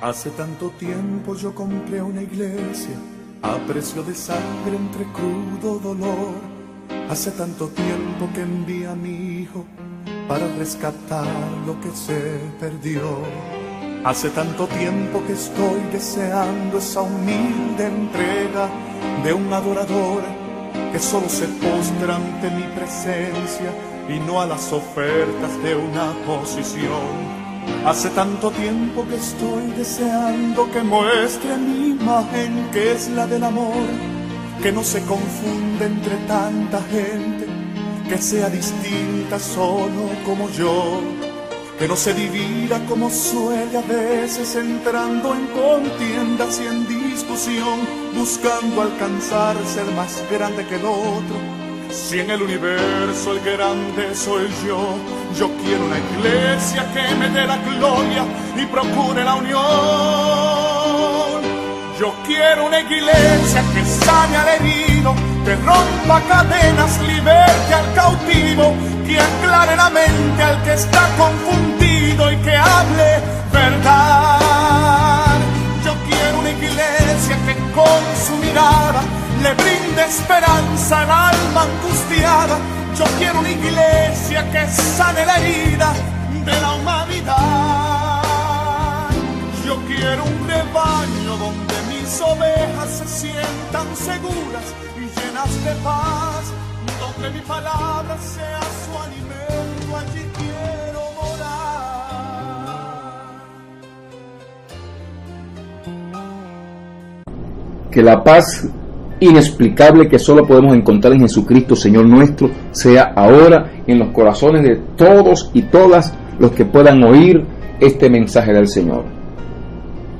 Hace tanto tiempo yo compré una iglesia a precio de sangre entre crudo dolor. Hace tanto tiempo que envié a mi hijo para rescatar lo que se perdió. Hace tanto tiempo que estoy deseando esa humilde entrega de un adorador que solo se postra ante mi presencia y no a las ofertas de una posición. Hace tanto tiempo que estoy deseando que muestre mi imagen, que es la del amor, que no se confunde entre tanta gente, que sea distinta solo como yo, que no se divida como suele a veces, entrando en contiendas y en discusión, buscando alcanzar ser más grande que el otro. Si en el universo el grande soy yo, yo quiero una iglesia que me dé la gloria y procure la unión. Yo quiero una iglesia que sane al herido, que rompa cadenas, liberte al cautivo, que aclare la mente al que está confundido y que hable verdad. Yo quiero una iglesia que con su mirada le brinde esperanza al alma angustiada. Yo quiero una iglesia que sane la herida de la humanidad. Yo quiero un rebaño donde mis ovejas se sientan seguras y llenas de paz, donde mi palabra sea su alimento, allí quiero morar. Que la paz inexplicable que solo podemos encontrar en Jesucristo, Señor nuestro, sea ahora en los corazones de todos y todas los que puedan oír este mensaje del Señor.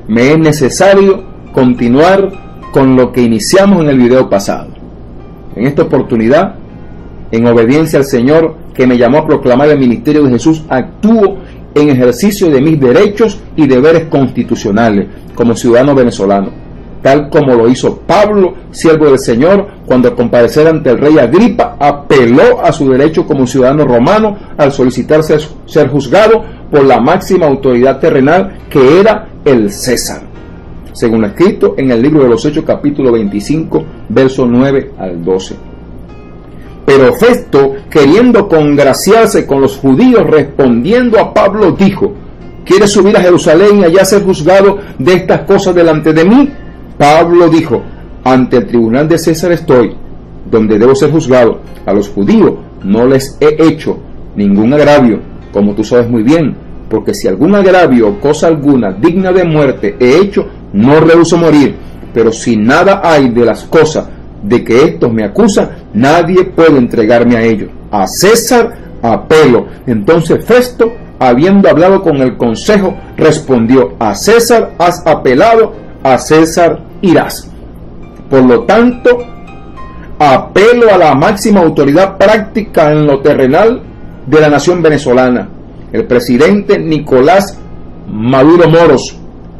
Me es necesario continuar con lo que iniciamos en el video pasado. En esta oportunidad, en obediencia al Señor que me llamó a proclamar el ministerio de Jesús, actúo en ejercicio de mis derechos y deberes constitucionales como ciudadano venezolano, tal como lo hizo Pablo, siervo del Señor, cuando al comparecer ante el rey Agripa apeló a su derecho como ciudadano romano al solicitar ser juzgado por la máxima autoridad terrenal, que era el César, según escrito en el libro de los Hechos capítulo 25 versos 9 al 12. Pero Festo, queriendo congraciarse con los judíos, respondiendo a Pablo, dijo: ¿quieres subir a Jerusalén y allá ser juzgado de estas cosas delante de mí? Pablo dijo: ante el tribunal de César estoy, donde debo ser juzgado. A los judíos no les he hecho ningún agravio, como tú sabes muy bien, porque si algún agravio o cosa alguna digna de muerte he hecho, no rehúso morir. Pero si nada hay de las cosas de que estos me acusan, nadie puede entregarme a ellos. A César apelo. Entonces Festo, habiendo hablado con el consejo, respondió: a César has apelado, a César irás. Por lo tanto, apelo a la máxima autoridad práctica en lo terrenal de la nación venezolana, el presidente Nicolás Maduro Moros,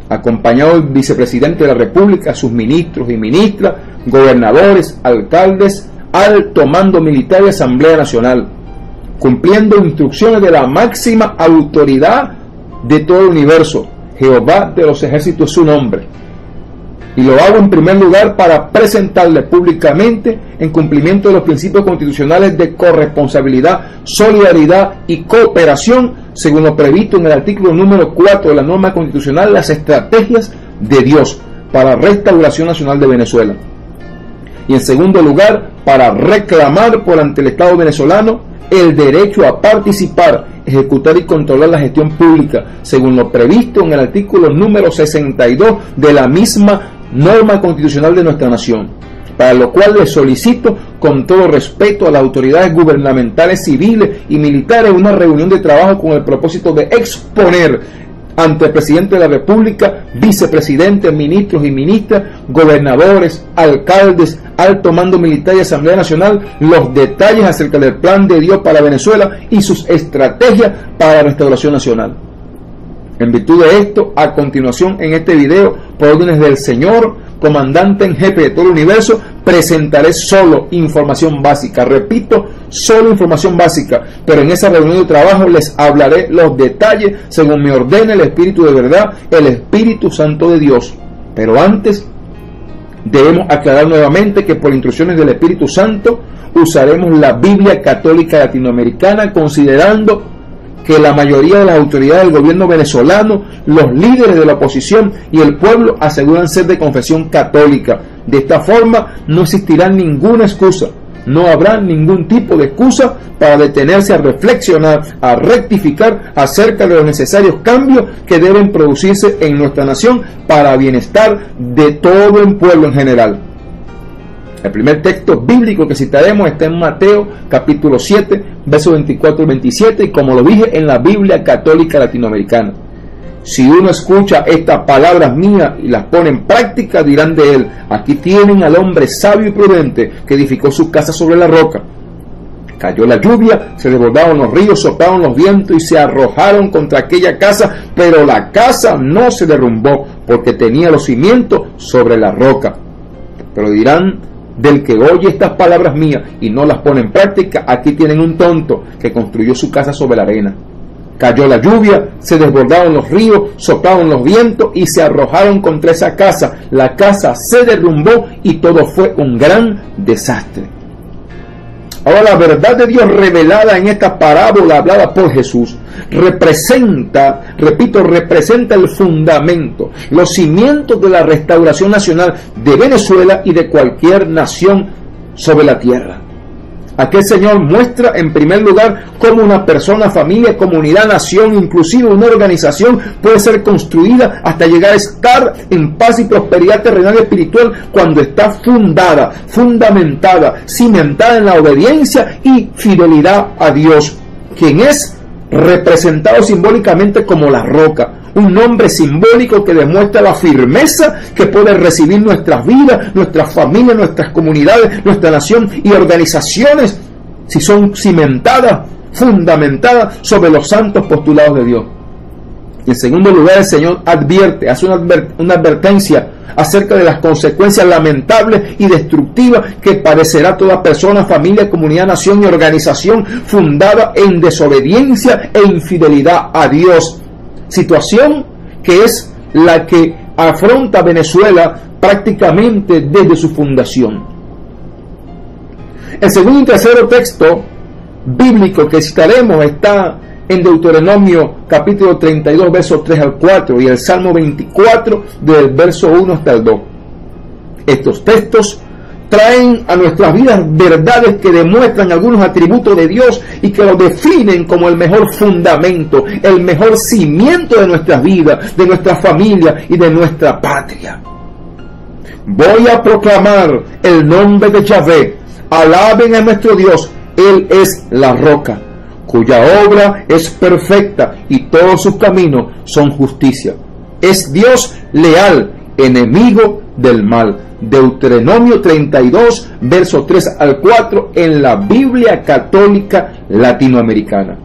acompañado del vicepresidente de la República, sus ministros y ministras, gobernadores, alcaldes, alto mando militar y Asamblea Nacional, cumpliendo instrucciones de la máxima autoridad de todo el universo. Jehová de los ejércitos es su nombre. Y lo hago en primer lugar para presentarle públicamente, en cumplimiento de los principios constitucionales de corresponsabilidad, solidaridad y cooperación, según lo previsto en el artículo número 4 de la norma constitucional, las estrategias de Dios para restauración nacional de Venezuela. Y en segundo lugar, para reclamar por ante el Estado venezolano el derecho a participar, ejecutar y controlar la gestión pública, según lo previsto en el artículo número 62 de la misma norma constitucional de nuestra nación, para lo cual les solicito con todo respeto a las autoridades gubernamentales, civiles y militares una reunión de trabajo con el propósito de exponer ante el presidente de la República, vicepresidentes, ministros y ministras, gobernadores, alcaldes, alto mando militar y Asamblea Nacional los detalles acerca del plan de Dios para Venezuela y sus estrategias para la restauración nacional. En virtud de esto, a continuación en este video, por órdenes del Señor, comandante en jefe de todo el universo, presentaré solo información básica. Repito, solo información básica, pero en esa reunión de trabajo les hablaré los detalles según me ordene el Espíritu de verdad, el Espíritu Santo de Dios. Pero antes debemos aclarar nuevamente que por instrucciones del Espíritu Santo usaremos la Biblia Católica Latinoamericana, considerando que la mayoría de las autoridades del gobierno venezolano, los líderes de la oposición y el pueblo aseguran ser de confesión católica. De esta forma no existirá ninguna excusa, no habrá ningún tipo de excusa para detenerse a reflexionar, a rectificar acerca de los necesarios cambios que deben producirse en nuestra nación para bienestar de todo el pueblo en general. El primer texto bíblico que citaremos está en Mateo capítulo 7, versos 24 y 27, y como lo dije, en la Biblia Católica Latinoamericana. Si uno escucha estas palabras mías y las pone en práctica, dirán de él: aquí tienen al hombre sabio y prudente que edificó su casa sobre la roca. Cayó la lluvia, se desbordaron los ríos, soplaron los vientos y se arrojaron contra aquella casa, pero la casa no se derrumbó porque tenía los cimientos sobre la roca. Pero dirán del que oye estas palabras mías y no las pone en práctica: aquí tienen un tonto que construyó su casa sobre la arena. Cayó la lluvia, se desbordaron los ríos, soplaron los vientos y se arrojaron contra esa casa. La casa se derrumbó y todo fue un gran desastre. Ahora, la verdad de Dios revelada en esta parábola hablada por Jesús representa el fundamento, los cimientos de la restauración nacional de Venezuela y de cualquier nación sobre la tierra. Aquel Señor muestra en primer lugar cómo una persona, familia, comunidad, nación, inclusive una organización puede ser construida hasta llegar a estar en paz y prosperidad terrenal y espiritual cuando está fundada, fundamentada, cimentada en la obediencia y fidelidad a Dios, quien es representado simbólicamente como la roca, un nombre simbólico que demuestra la firmeza que puede recibir nuestras vidas, nuestras familias, nuestras comunidades, nuestra nación y organizaciones si son cimentadas, fundamentadas sobre los santos postulados de Dios. Y en segundo lugar, el Señor hace una advertencia acerca de las consecuencias lamentables y destructivas que padecerá toda persona, familia, comunidad, nación y organización fundada en desobediencia e infidelidad a Dios. Situación que es la que afronta Venezuela prácticamente desde su fundación. El segundo y tercer texto bíblico que citaremos está en Deuteronomio capítulo 32, versos 3 al 4 y el Salmo 24 del verso 1 hasta el 2. Estos textos traen a nuestras vidas verdades que demuestran algunos atributos de Dios y que lo definen como el mejor fundamento, el mejor cimiento de nuestras vidas, de nuestra familia y de nuestra patria. Voy a proclamar el nombre de Yahvé. Alaben a nuestro Dios. Él es la roca, cuya obra es perfecta y todos sus caminos son justicia. Es Dios leal, enemigo del mal. Deuteronomio 32, versos 3 al 4 en la Biblia Católica Latinoamericana.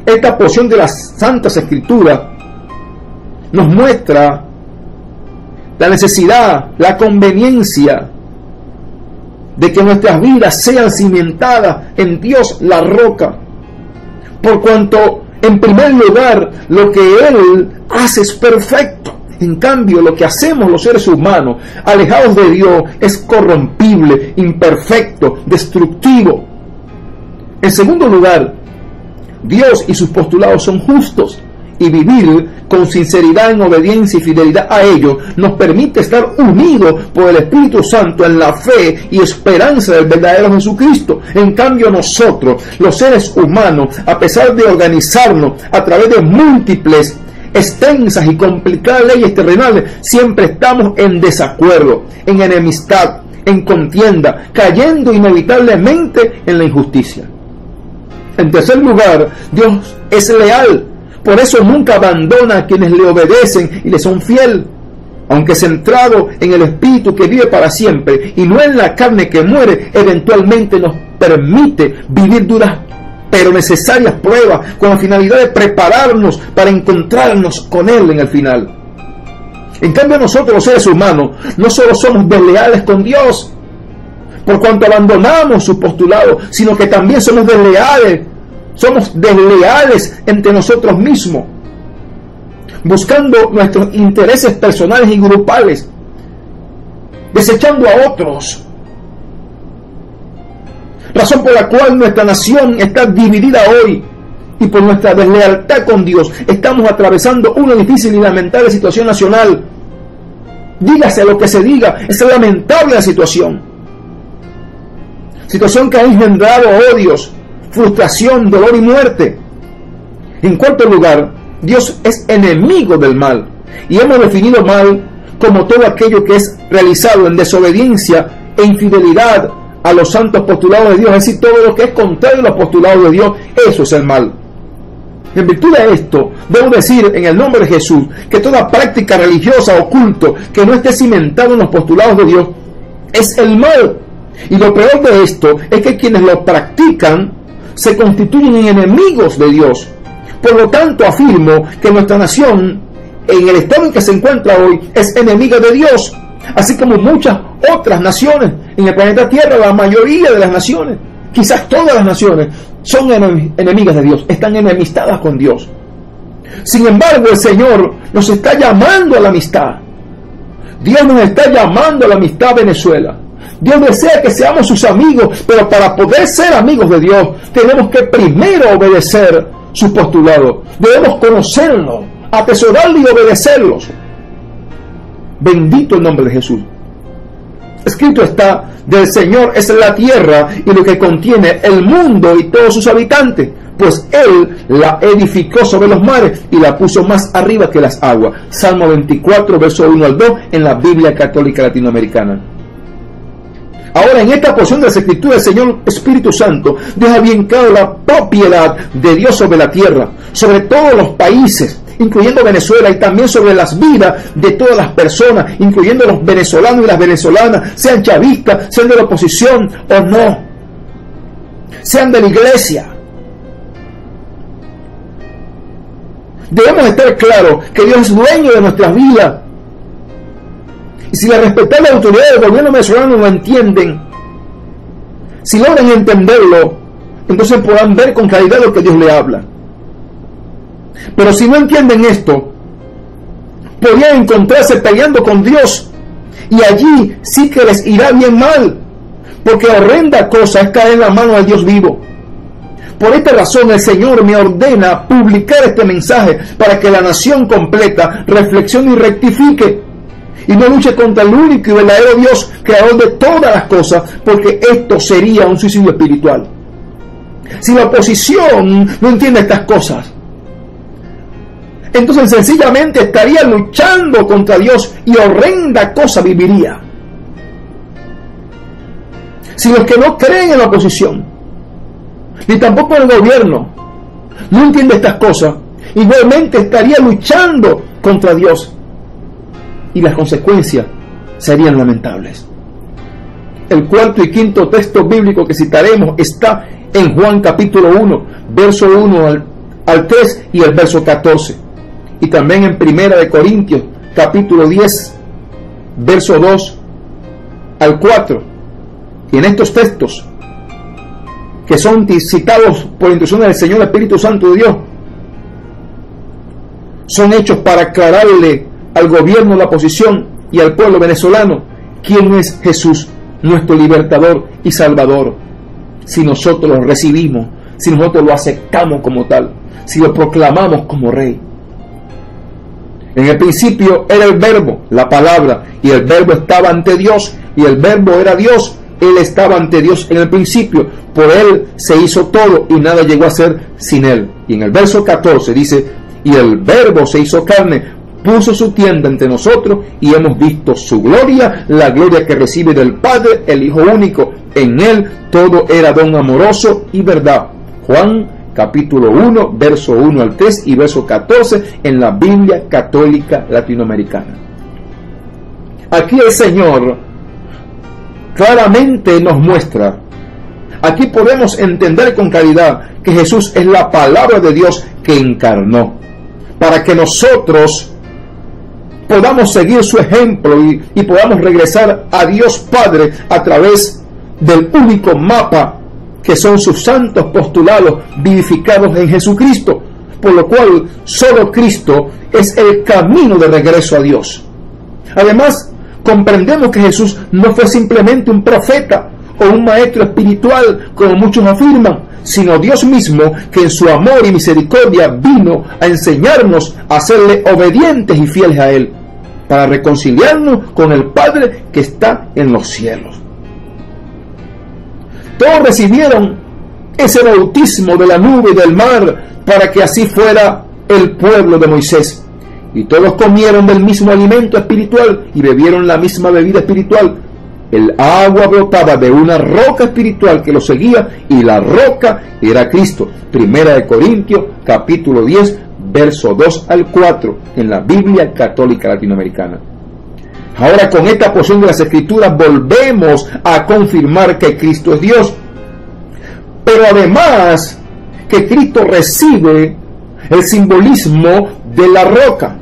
Esta porción de las Santas Escrituras nos muestra la necesidad, la conveniencia de que nuestras vidas sean cimentadas en Dios la roca, por cuanto en primer lugar lo que Él hace es perfecto. En cambio, lo que hacemos los seres humanos, alejados de Dios, es corrompible, imperfecto, destructivo. En segundo lugar, Dios y sus postulados son justos, y vivir con sinceridad en obediencia y fidelidad a ellos nos permite estar unidos por el Espíritu Santo en la fe y esperanza del verdadero Jesucristo. En cambio, nosotros, los seres humanos, a pesar de organizarnos a través de múltiples, extensas y complicadas leyes terrenales, siempre estamos en desacuerdo, en enemistad, en contienda, cayendo inevitablemente en la injusticia. En tercer lugar, Dios es leal, por eso nunca abandona a quienes le obedecen y le son fiel. Aunque centrado en el Espíritu que vive para siempre y no en la carne que muere, eventualmente nos permite vivir duras pero necesarias pruebas con la finalidad de prepararnos para encontrarnos con Él en el final. En cambio, nosotros los seres humanos no solo somos desleales con Dios, por cuanto abandonamos su postulado, sino que también somos desleales entre nosotros mismos, buscando nuestros intereses personales y grupales, desechando a otros. Razón por la cual nuestra nación está dividida hoy, y por nuestra deslealtad con Dios estamos atravesando una difícil y lamentable situación nacional. Dígase lo que se diga, es lamentable la situación que ha engendrado odios, frustración, dolor y muerte. En cuarto lugar, Dios es enemigo del mal, y hemos definido mal como todo aquello que es realizado en desobediencia e infidelidad a los santos postulados de Dios, es decir, todo lo que es contrario a los postulados de Dios, eso es el mal. En virtud de esto, debo decir en el nombre de Jesús que toda práctica religiosa o culto que no esté cimentado en los postulados de Dios es el mal. Y lo peor de esto es que quienes lo practican se constituyen en enemigos de Dios. Por lo tanto, afirmo que nuestra nación, en el estado en que se encuentra hoy, es enemiga de Dios, así como muchas otras naciones en el planeta Tierra. La mayoría de las naciones, quizás todas las naciones, son enemigas de Dios, están enemistadas con Dios. Sin embargo, el Señor nos está llamando a la amistad. Dios nos está llamando a la amistad a Venezuela. Dios desea que seamos sus amigos, pero para poder ser amigos de Dios, tenemos que primero obedecer sus postulados. Debemos conocerlos, atesorarlos y obedecerlos. Bendito el nombre de Jesús. Escrito está: del Señor es la tierra y lo que contiene, el mundo y todos sus habitantes, pues Él la edificó sobre los mares y la puso más arriba que las aguas. Salmo 24, verso 1 al 2 en la Biblia Católica Latinoamericana. Ahora, en esta porción de las Escrituras, el Señor Espíritu Santo deja bien claro la propiedad de Dios sobre la tierra, sobre todos los países, incluyendo Venezuela, y también sobre las vidas de todas las personas, incluyendo los venezolanos y las venezolanas, sean chavistas, sean de la oposición o no, sean de la iglesia. Debemos estar claros que Dios es dueño de nuestras vidas. Y si la respetable autoridad del gobierno venezolano lo entienden, si logran entenderlo, entonces podrán ver con claridad lo que Dios le habla. Pero si no entienden esto, podrían encontrarse peleando con Dios, y allí sí que les irá bien mal, porque horrenda cosa es caer en la mano del Dios vivo. Por esta razón el Señor me ordena publicar este mensaje para que la nación completa reflexione y rectifique, y no luche contra el único y verdadero Dios, creador de todas las cosas, porque esto sería un suicidio espiritual. Si la oposición no entiende estas cosas, entonces sencillamente estaría luchando contra Dios, y horrenda cosa viviría. Si los que no creen en la oposición, ni tampoco el gobierno, no entiende estas cosas, igualmente estaría luchando contra Dios, y las consecuencias serían lamentables. El cuarto y quinto texto bíblico que citaremos está en Juan capítulo 1, verso 1 al 3 y el verso 14. Y también en Primera de Corintios capítulo 10, verso 2 al 4. Y en estos textos, que son citados por instrucción del Señor Espíritu Santo de Dios, son hechos para aclararle al gobierno, la oposición y al pueblo venezolano quién es Jesús, nuestro libertador y salvador. Si nosotros lo recibimos, si nosotros lo aceptamos como tal, si lo proclamamos como rey. En el principio era el verbo, la palabra, y el verbo estaba ante Dios, y el verbo era Dios. Él estaba ante Dios en el principio, por Él se hizo todo, y nada llegó a ser sin Él. Y en el verso 14 dice: y el verbo se hizo carne, puso su tienda entre nosotros, y hemos visto su gloria, la gloria que recibe del Padre, el Hijo único. En Él todo era don amoroso y verdad. Juan capítulo 1, verso 1 al 3 y verso 14 en la Biblia Católica Latinoamericana. Aquí el Señor claramente nos muestra, aquí podemos entender con claridad que Jesús es la palabra de Dios que encarnó, para que nosotros podamos seguir su ejemplo y podamos regresar a Dios Padre a través del único mapa que son sus santos postulados vivificados en Jesucristo, por lo cual solo Cristo es el camino de regreso a Dios. Además, comprendemos que Jesús no fue simplemente un profeta o un maestro espiritual, como muchos afirman, sino Dios mismo, que en su amor y misericordia vino a enseñarnos a serle obedientes y fieles a Él, para reconciliarnos con el Padre que está en los cielos. Todos recibieron ese bautismo de la nube y del mar para que así fuera el pueblo de Moisés. Y todos comieron del mismo alimento espiritual y bebieron la misma bebida espiritual. El agua brotaba de una roca espiritual que los seguía, y la roca era Cristo. Primera de Corintios, capítulo 10, verso 2 al 4, en la Biblia Católica Latinoamericana. Ahora, con esta porción de las Escrituras volvemos a confirmar que Cristo es Dios. Pero además que Cristo recibe el simbolismo de la roca.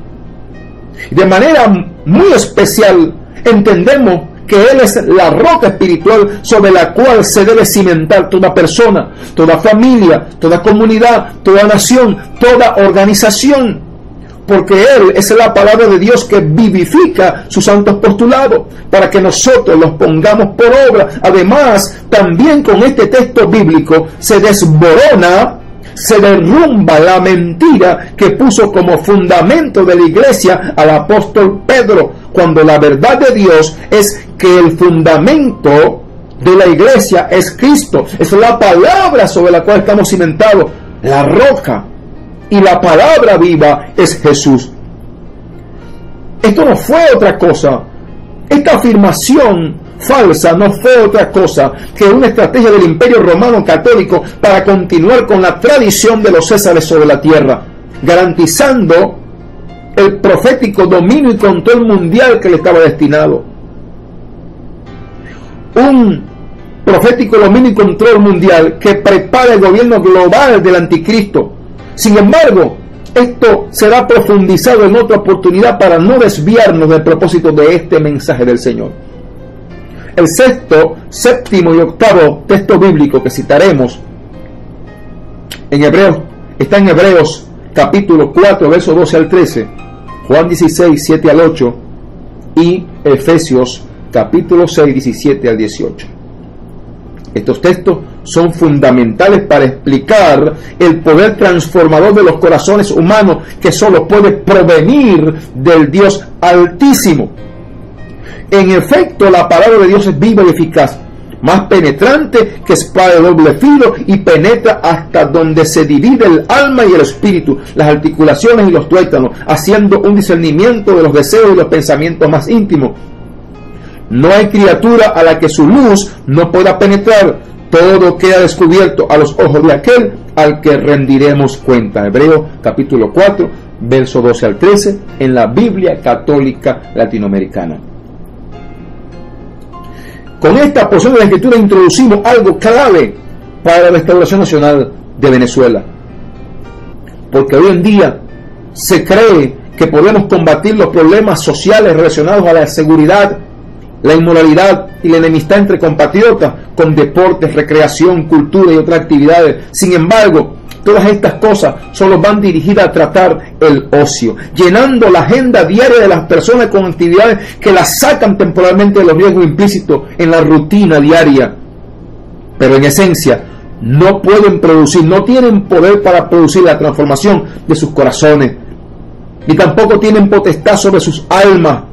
De manera muy especial entendemos que Él es la roca espiritual sobre la cual se debe cimentar toda persona, toda familia, toda comunidad, toda nación, toda organización, porque Él es la palabra de Dios que vivifica sus santos postulados para que nosotros los pongamos por obra. Además, también con este texto bíblico se desborona, se derrumba la mentira que puso como fundamento de la iglesia al apóstol Pedro, cuando la verdad de Dios es que el fundamento de la iglesia es Cristo, es la palabra sobre la cual estamos cimentados, la roca, y la palabra viva es Jesús. Esto no fue otra cosa. Esta afirmación falsa no fue otra cosa que una estrategia del Imperio Romano Católico para continuar con la tradición de los Césares sobre la tierra, garantizando el profético dominio y control mundial que le estaba destinado. Un profético dominio y control mundial que prepara el gobierno global del anticristo. Sin embargo, esto será profundizado en otra oportunidad para no desviarnos del propósito de este mensaje del Señor. El sexto, séptimo y octavo texto bíblico que citaremos en Hebreos, está en Hebreos capítulo 4, versos 12 al 13, Juan 16, 7 al 8 y Efesios capítulo 6, 17 al 18. Estos textos son fundamentales para explicar el poder transformador de los corazones humanos que solo puede provenir del Dios Altísimo. En efecto, la palabra de Dios es viva y eficaz, más penetrante que espada de doble filo, y penetra hasta donde se divide el alma y el espíritu, las articulaciones y los tuétanos, haciendo un discernimiento de los deseos y los pensamientos más íntimos. No hay criatura a la que su luz no pueda penetrar. Todo queda descubierto a los ojos de aquel al que rendiremos cuenta. Hebreos capítulo 4, verso 12 al 13, en la Biblia Católica Latinoamericana. Con esta porción de la Escritura introducimos algo clave para la restauración nacional de Venezuela. Porque hoy en día se cree que podemos combatir los problemas sociales relacionados a la seguridad, la inmoralidad y la enemistad entre compatriotas con deportes, recreación, cultura y otras actividades. Sin embargo, todas estas cosas solo van dirigidas a tratar el ocio, llenando la agenda diaria de las personas con actividades que las sacan temporalmente de los riesgos implícitos en la rutina diaria. Pero en esencia, no pueden producir, no tienen poder para producir la transformación de sus corazones, ni tampoco tienen potestad sobre sus almas.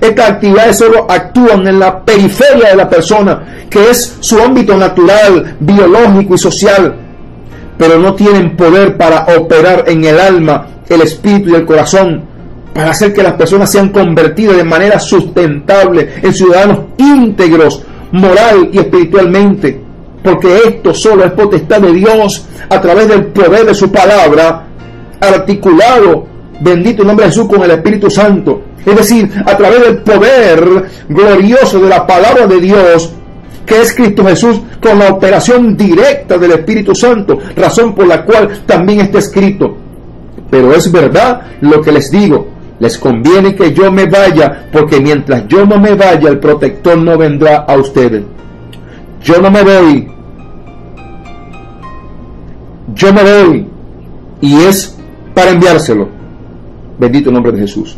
Estas actividades solo actúan en la periferia de la persona, que es su ámbito natural, biológico y social, pero no tienen poder para operar en el alma, el espíritu y el corazón, para hacer que las personas sean convertidas de manera sustentable en ciudadanos íntegros, moral y espiritualmente, porque esto solo es potestad de Dios a través del poder de su palabra, articulado, bendito el nombre de Jesús, con el Espíritu Santo. Es decir, a través del poder glorioso de la palabra de Dios, que es Cristo Jesús, con la operación directa del Espíritu Santo, razón por la cual también está escrito: pero es verdad lo que les digo, Les conviene que yo me vaya, porque mientras yo no me vaya, el protector no vendrá a ustedes. Yo no me voy. Yo me voy. Y es para enviárselo. Bendito el nombre de Jesús.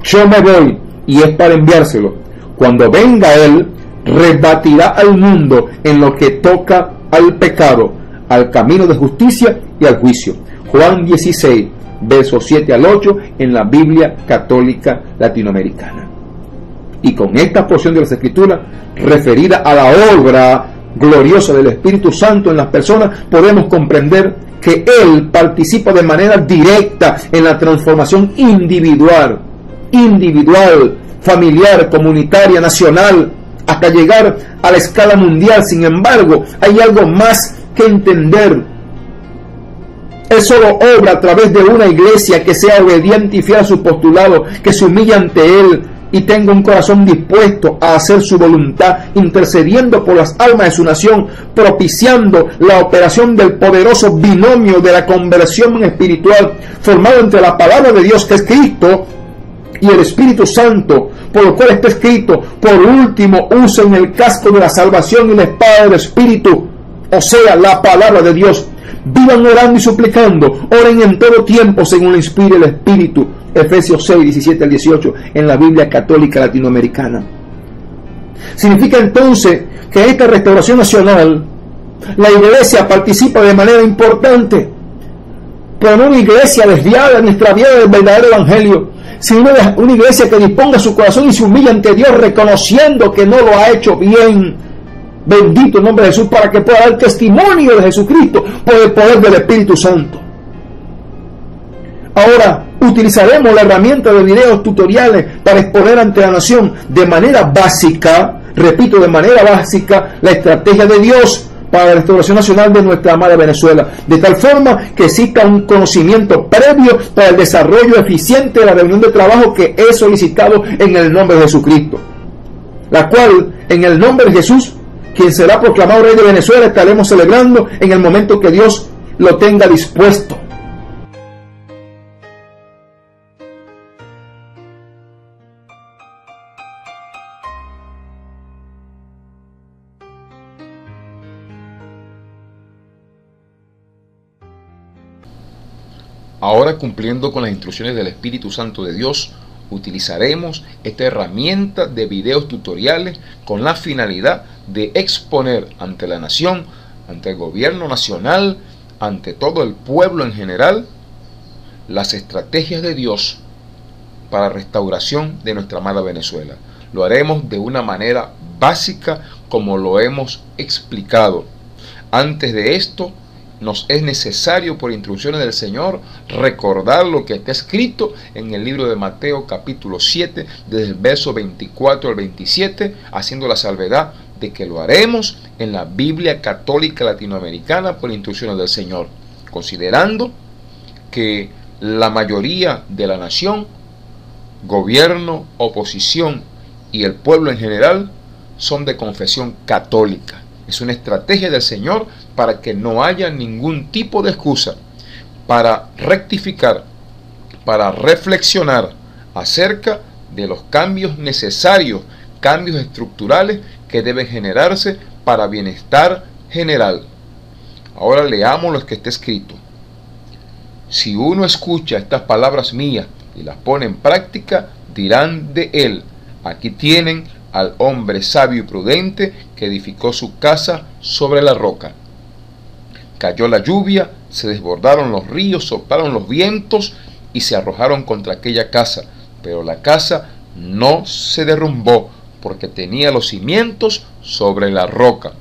Yo me voy y es para enviárselo. Cuando venga Él, rebatirá al mundo en lo que toca al pecado, al camino de justicia y al juicio. Juan 16, versos 7 al 8 en la Biblia Católica Latinoamericana. Y con esta porción de las Escrituras referida a la obra gloriosa del Espíritu Santo en las personas, podemos comprender que Él participa de manera directa en la transformación individual, familiar, comunitaria, nacional, hasta llegar a la escala mundial. Sin embargo, hay algo más que entender. Él solo obra a través de una iglesia que sea obediente y fiel a su postulado, que se humille ante Él y tenga un corazón dispuesto a hacer su voluntad, intercediendo por las almas de su nación, propiciando la operación del poderoso binomio de la conversión espiritual, formado entre la palabra de Dios, que es Cristo, y el Espíritu Santo, por lo cual está escrito: por último, usen el casco de la salvación y la espada del Espíritu, o sea, la palabra de Dios. Vivan orando y suplicando, oren en todo tiempo según le inspire el Espíritu. Efesios 6, 17 al 18 en la Biblia Católica Latinoamericana. Significa entonces que en esta restauración nacional la iglesia participa de manera importante, pero no una iglesia desviada ni extraviada del verdadero evangelio, sino una iglesia que disponga su corazón y se humilla ante Dios, reconociendo que no lo ha hecho bien. Bendito el nombre de Jesús, para que pueda dar testimonio de Jesucristo por el poder del Espíritu Santo. Ahora utilizaremos la herramienta de videos tutoriales para exponer ante la nación de manera básica, repito, de manera básica, la estrategia de Dios para la restauración nacional de nuestra amada Venezuela, de tal forma que exista un conocimiento previo para el desarrollo eficiente de la reunión de trabajo que he solicitado en el nombre de Jesucristo, la cual, en el nombre de Jesús, quien será proclamado rey de Venezuela, estaremos celebrando en el momento que Dios lo tenga dispuesto. Ahora, cumpliendo con las instrucciones del Espíritu Santo de Dios, utilizaremos esta herramienta de videos tutoriales con la finalidad de exponer ante la nación, ante el gobierno nacional, ante todo el pueblo en general, las estrategias de Dios para restauración de nuestra amada Venezuela. Lo haremos de una manera básica, como lo hemos explicado. Antes de esto, nos es necesario, por instrucciones del Señor, recordar lo que está escrito en el libro de Mateo capítulo 7, desde el verso 24 al 27, haciendo la salvedad de que lo haremos en la Biblia Católica Latinoamericana por instrucciones del Señor, considerando que la mayoría de la nación, gobierno, oposición y el pueblo en general son de confesión católica. Es una estrategia del Señor para que no haya ningún tipo de excusa para rectificar, para reflexionar acerca de los cambios necesarios, cambios estructurales que deben generarse para bienestar general. Ahora leamos lo que está escrito. Si uno escucha estas palabras mías y las pone en práctica, dirán de él: aquí tienen al hombre sabio y prudente que edificó su casa sobre la roca. Cayó la lluvia, se desbordaron los ríos, soplaron los vientos y se arrojaron contra aquella casa, pero la casa no se derrumbó porque tenía los cimientos sobre la roca.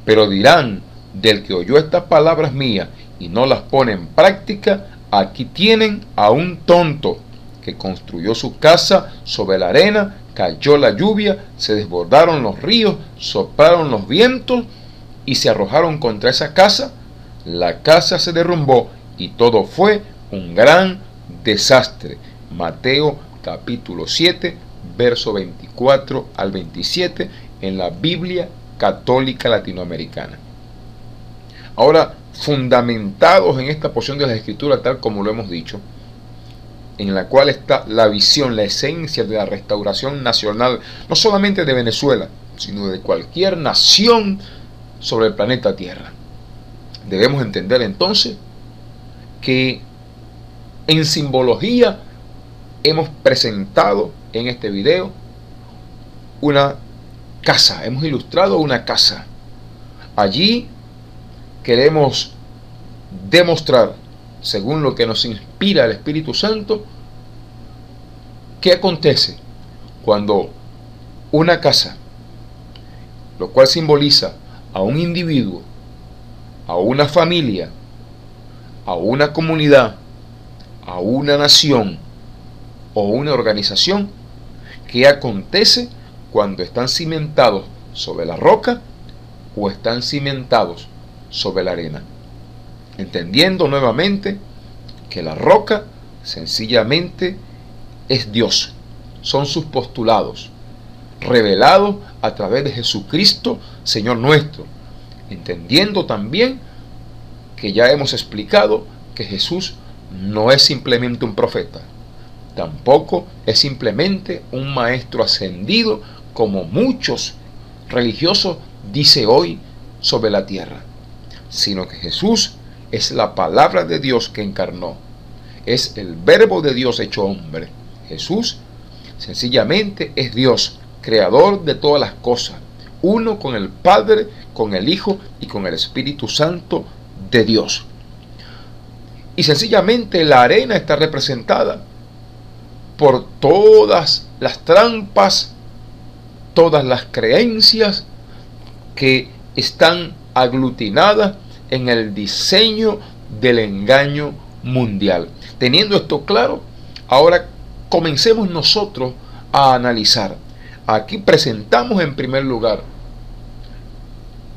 Pero dirán del que oyó estas palabras mías y no las pone en práctica: aquí tienen a un tonto que construyó su casa sobre la arena. Cayó la lluvia, se desbordaron los ríos, soplaron los vientos y se arrojaron contra esa casa. La casa se derrumbó y todo fue un gran desastre. Mateo capítulo 7, verso 24 al 27 en la Biblia Católica Latinoamericana. Ahora, fundamentados en esta porción de la Escritura, tal como lo hemos dicho, en la cual está la visión, la esencia de la restauración nacional, no solamente de Venezuela, sino de cualquier nación sobre el planeta Tierra. Debemos entender entonces que en simbología hemos presentado en este video una casa, hemos ilustrado una casa. Allí queremos demostrar, según lo que nos inspira el Espíritu Santo, qué acontece cuando una casa, lo cual simboliza a un individuo, a una familia, a una comunidad, a una nación o una organización, qué acontece cuando están cimentados sobre la roca o están cimentados sobre la arena. Entendiendo nuevamente que la roca sencillamente es Dios, son sus postulados, revelados a través de Jesucristo, Señor nuestro. Entendiendo también que ya hemos explicado que Jesús no es simplemente un profeta, tampoco es simplemente un maestro ascendido, como muchos religiosos dicen hoy sobre la tierra, sino que Jesús es la palabra de Dios que encarnó, es el verbo de Dios hecho hombre. Jesús sencillamente es Dios, creador de todas las cosas, uno con el Padre, con el Hijo y con el Espíritu Santo de Dios. Y sencillamente la arena está representada por todas las trampas, todas las creencias que están aglutinadas en el diseño del engaño mundial. Teniendo esto claro, ahora comencemos nosotros a analizar. Aquí presentamos en primer lugar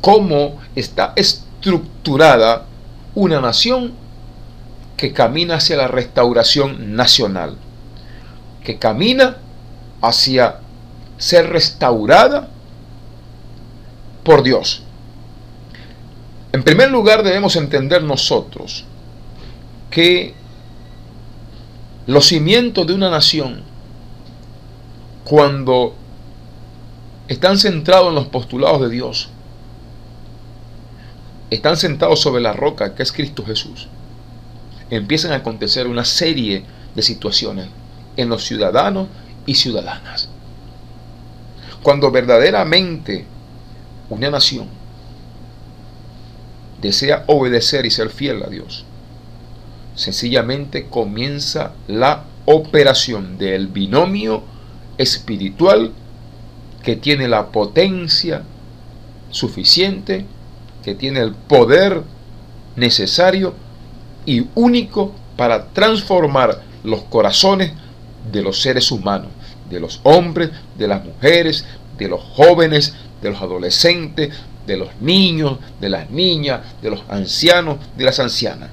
cómo está estructurada una nación que camina hacia la restauración nacional, que camina hacia ser restaurada por Dios. En primer lugar, debemos entender nosotros que los cimientos de una nación, cuando están centrados en los postulados de Dios, están sentados sobre la roca que es Cristo Jesús, empiezan a acontecer una serie de situaciones en los ciudadanos y ciudadanas. Cuando verdaderamente una nación desea obedecer y ser fiel a Dios, sencillamente comienza la operación del binomio espiritual que tiene la potencia suficiente, que tiene el poder necesario y único para transformar los corazones de los seres humanos, de los hombres, de las mujeres, de los jóvenes, de los adolescentes, de los niños, de las niñas, de los ancianos, de las ancianas.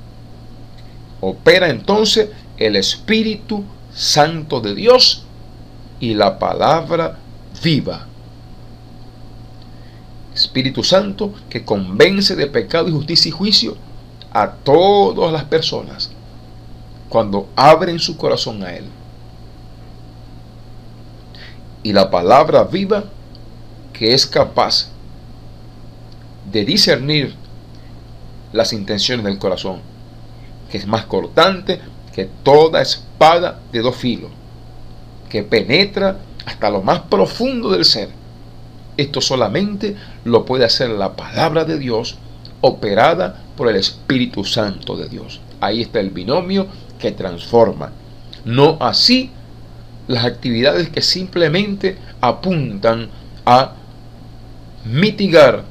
Opera entonces el Espíritu Santo de Dios y la palabra viva. Espíritu Santo que convence de pecado y justicia y juicio a todas las personas cuando abren su corazón a Él. Y la palabra viva que es capaz de discernir las intenciones del corazón, que es más cortante que toda espada de dos filos, que penetra hasta lo más profundo del ser. Esto solamente lo puede hacer la palabra de Dios, operada por el Espíritu Santo de Dios. Ahí está el binomio que transforma. No así las actividades que simplemente apuntan a mitigar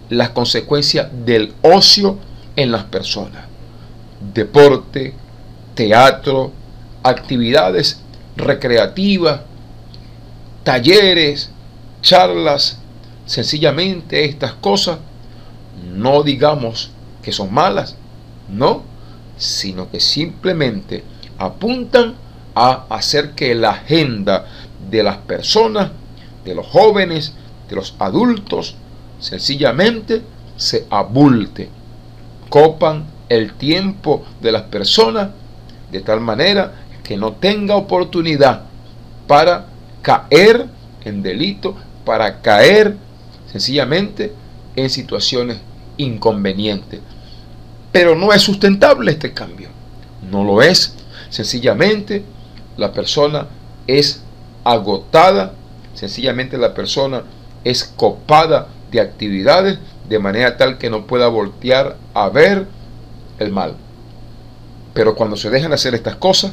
las consecuencias del ocio en las personas. Deporte, teatro, actividades recreativas, talleres, charlas, sencillamente estas cosas, no digamos que son malas, no, sino que simplemente apuntan a hacer que la agenda de las personas, de los jóvenes, de los adultos, sencillamente se abulte, copan el tiempo de las personas de tal manera que no tenga oportunidad para caer en delito, para caer sencillamente en situaciones inconvenientes. Pero no es sustentable este cambio. No lo es. Sencillamente la persona es agotada, sencillamente la persona es copada de actividades de manera tal que no pueda voltear a ver el mal. Pero cuando se dejan de hacer estas cosas,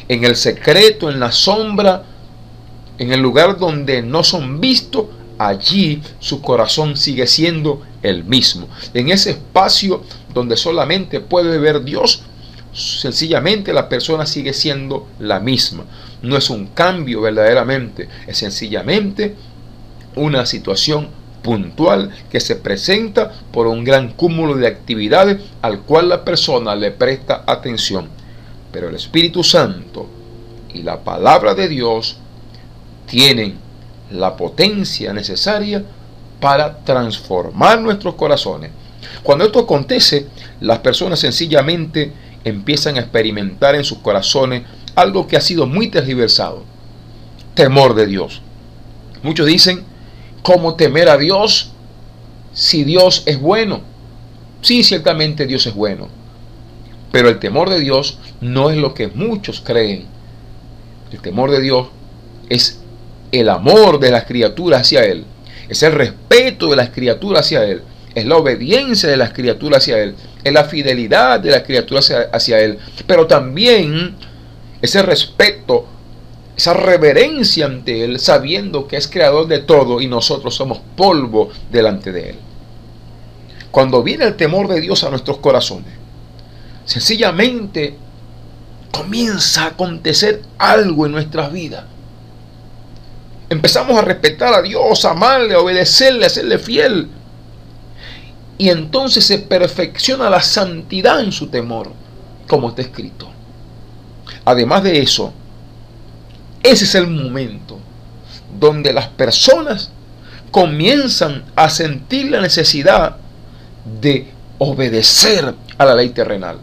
en el secreto, en la sombra, en el lugar donde no son vistos, allí su corazón sigue siendo el mismo. En ese espacio donde solamente puede ver Dios, sencillamente la persona sigue siendo la misma. No es un cambio verdaderamente, es sencillamente una situación puntual que se presenta por un gran cúmulo de actividades al cual la persona le presta atención. Pero el Espíritu Santo y la palabra de Dios tienen la potencia necesaria para transformar nuestros corazones. Cuando esto acontece, las personas sencillamente empiezan a experimentar en sus corazones algo que ha sido muy tergiversado: temor de Dios. Muchos dicen, ¿cómo temer a Dios si Dios es bueno? Sí, ciertamente Dios es bueno, pero el temor de Dios no es lo que muchos creen. El temor de Dios es el amor de las criaturas hacia Él, es el respeto de las criaturas hacia Él, es la obediencia de las criaturas hacia Él, es la fidelidad de las criaturas hacia Él, pero también ese respeto, esa reverencia ante Él, sabiendo que es creador de todo y nosotros somos polvo delante de Él. Cuando viene el temor de Dios a nuestros corazones, sencillamente comienza a acontecer algo en nuestras vidas. Empezamos a respetar a Dios, a amarle, a obedecerle, a serle fiel. Y entonces se perfecciona la santidad en su temor, como está escrito. Además de eso, ese es el momento donde las personas comienzan a sentir la necesidad de obedecer a la ley terrenal.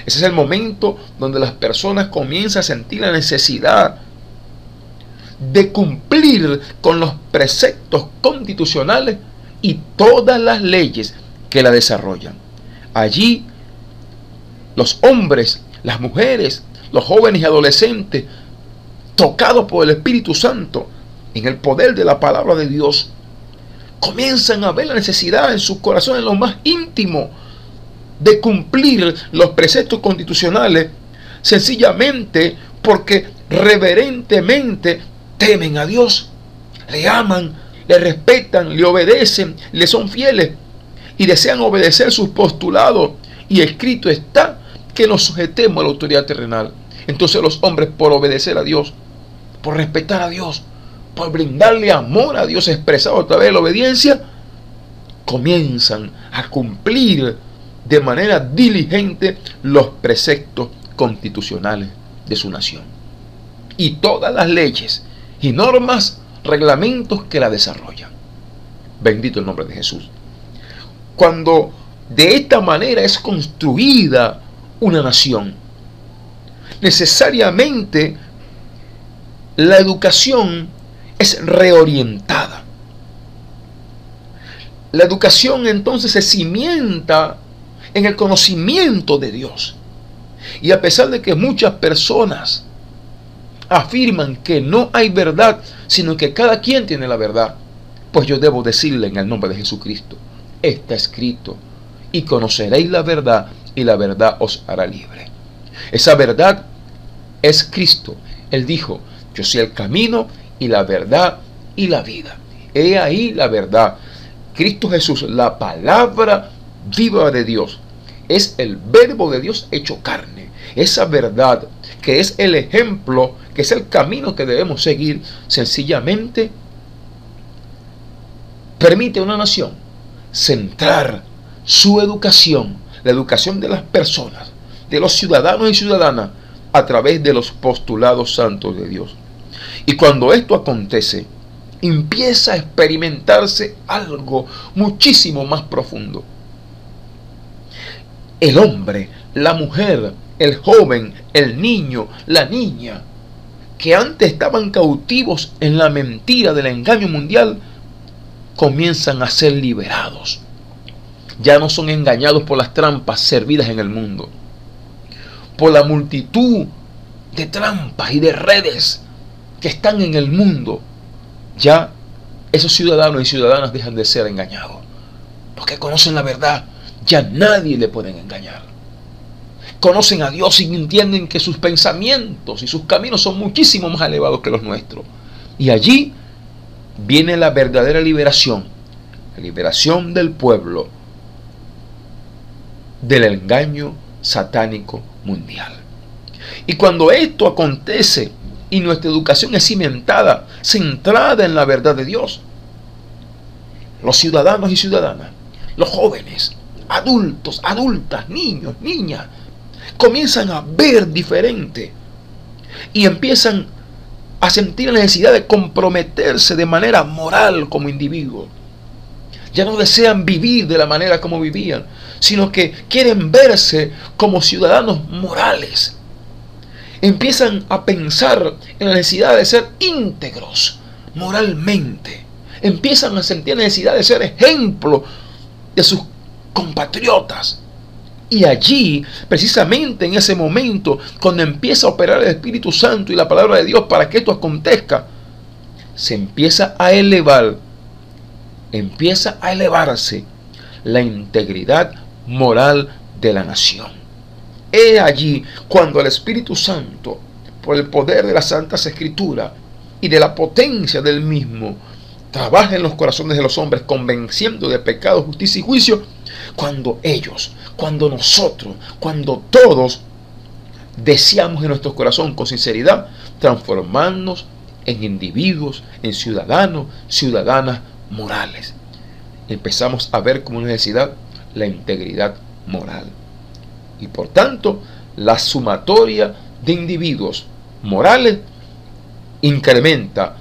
Ese es el momento donde las personas comienzan a sentir la necesidad de cumplir con los preceptos constitucionales y todas las leyes que la desarrollan. Allí los hombres, las mujeres, los jóvenes y adolescentes, tocados por el Espíritu Santo, en el poder de la palabra de Dios, comienzan a ver la necesidad en sus corazones, en lo más íntimo, de cumplir los preceptos constitucionales, sencillamente porque reverentemente temen a Dios, le aman, le respetan, le obedecen, le son fieles y desean obedecer sus postulados. Y escrito está que nos sujetemos a la autoridad terrenal. Entonces los hombres, por obedecer a Dios, por respetar a Dios, por brindarle amor a Dios expresado a través de la obediencia, comienzan a cumplir de manera diligente los preceptos constitucionales de su nación y todas las leyes y normas, reglamentos que la desarrollan. Bendito el nombre de Jesús. Cuando de esta manera es construida una nación, necesariamente la educación es reorientada. La educación entonces se cimienta en el conocimiento de Dios. Y a pesar de que muchas personas afirman que no hay verdad, sino que cada quien tiene la verdad, pues yo debo decirle en el nombre de Jesucristo, está escrito, y conoceréis la verdad, y la verdad os hará libre. Esa verdad es Cristo. Él dijo, yo soy el camino y la verdad y la vida. He ahí la verdad. Cristo Jesús, la palabra viva de Dios, es el verbo de Dios hecho carne. Esa verdad que es el ejemplo, que es el camino que debemos seguir, sencillamente permite a una nación centrar su educación, la educación de las personas, de los ciudadanos y ciudadanas, a través de los postulados santos de Dios. Y cuando esto acontece, empieza a experimentarse algo muchísimo más profundo. El hombre, la mujer, el joven, el niño, la niña, que antes estaban cautivos en la mentira del engaño mundial, comienzan a ser liberados. Ya no son engañados por las trampas servidas en el mundo, por la multitud de trampas y de redes que están en el mundo. Ya esos ciudadanos y ciudadanas dejan de ser engañados, porque conocen la verdad. Ya nadie le pueden engañar. Conocen a Dios y entienden que sus pensamientos y sus caminos son muchísimo más elevados que los nuestros. Y allí viene la verdadera liberación, la liberación del pueblo del engaño satánico mundial. Y cuando esto acontece y nuestra educación es cimentada, centrada en la verdad de Dios, los ciudadanos y ciudadanas, los jóvenes, adultos, adultas, niños, niñas, comienzan a ver diferente y empiezan a sentir la necesidad de comprometerse de manera moral como individuos. Ya no desean vivir de la manera como vivían, sino que quieren verse como ciudadanos morales. Empiezan a pensar en la necesidad de ser íntegros moralmente. Empiezan a sentir la necesidad de ser ejemplo de sus compatriotas. Y allí, precisamente en ese momento, cuando empieza a operar el Espíritu Santo y la palabra de Dios para que esto acontezca, se empieza a elevar, empieza a elevarse la integridad moral de la nación. He allí cuando el Espíritu Santo, por el poder de las Santas Escrituras y de la potencia del mismo, trabaja en los corazones de los hombres, convenciendo de pecado, justicia y juicio, cuando ellos, cuando nosotros, cuando todos deseamos en nuestro corazón con sinceridad transformarnos en individuos, en ciudadanos, ciudadanas morales. Empezamos a ver como necesidad la integridad moral. Y por tanto, la sumatoria de individuos morales incrementa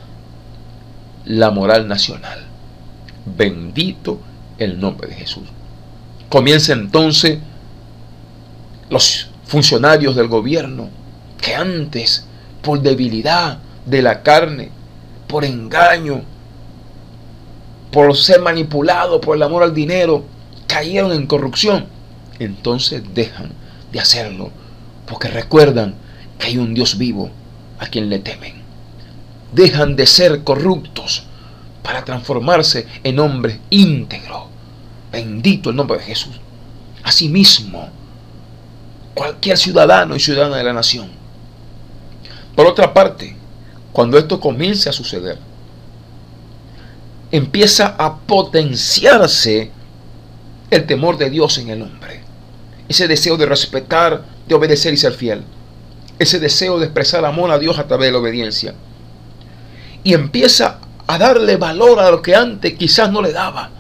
la moral nacional. Bendito el nombre de Jesús. Comienza entonces los funcionarios del gobierno que antes, por debilidad de la carne, por engaño, por ser manipulados por el amor al dinero, cayeron en corrupción. Entonces dejan de hacerlo, porque recuerdan que hay un Dios vivo a quien le temen. Dejan de ser corruptos para transformarse en hombres íntegros. Bendito el nombre de Jesús. Asimismo, cualquier ciudadano y ciudadana de la nación. Por otra parte, cuando esto comience a suceder, empieza a potenciarse el temor de Dios en el hombre. Ese deseo de respetar, de obedecer y ser fiel. Ese deseo de expresar amor a Dios a través de la obediencia. Y empieza a darle valor a lo que antes quizás no le daba.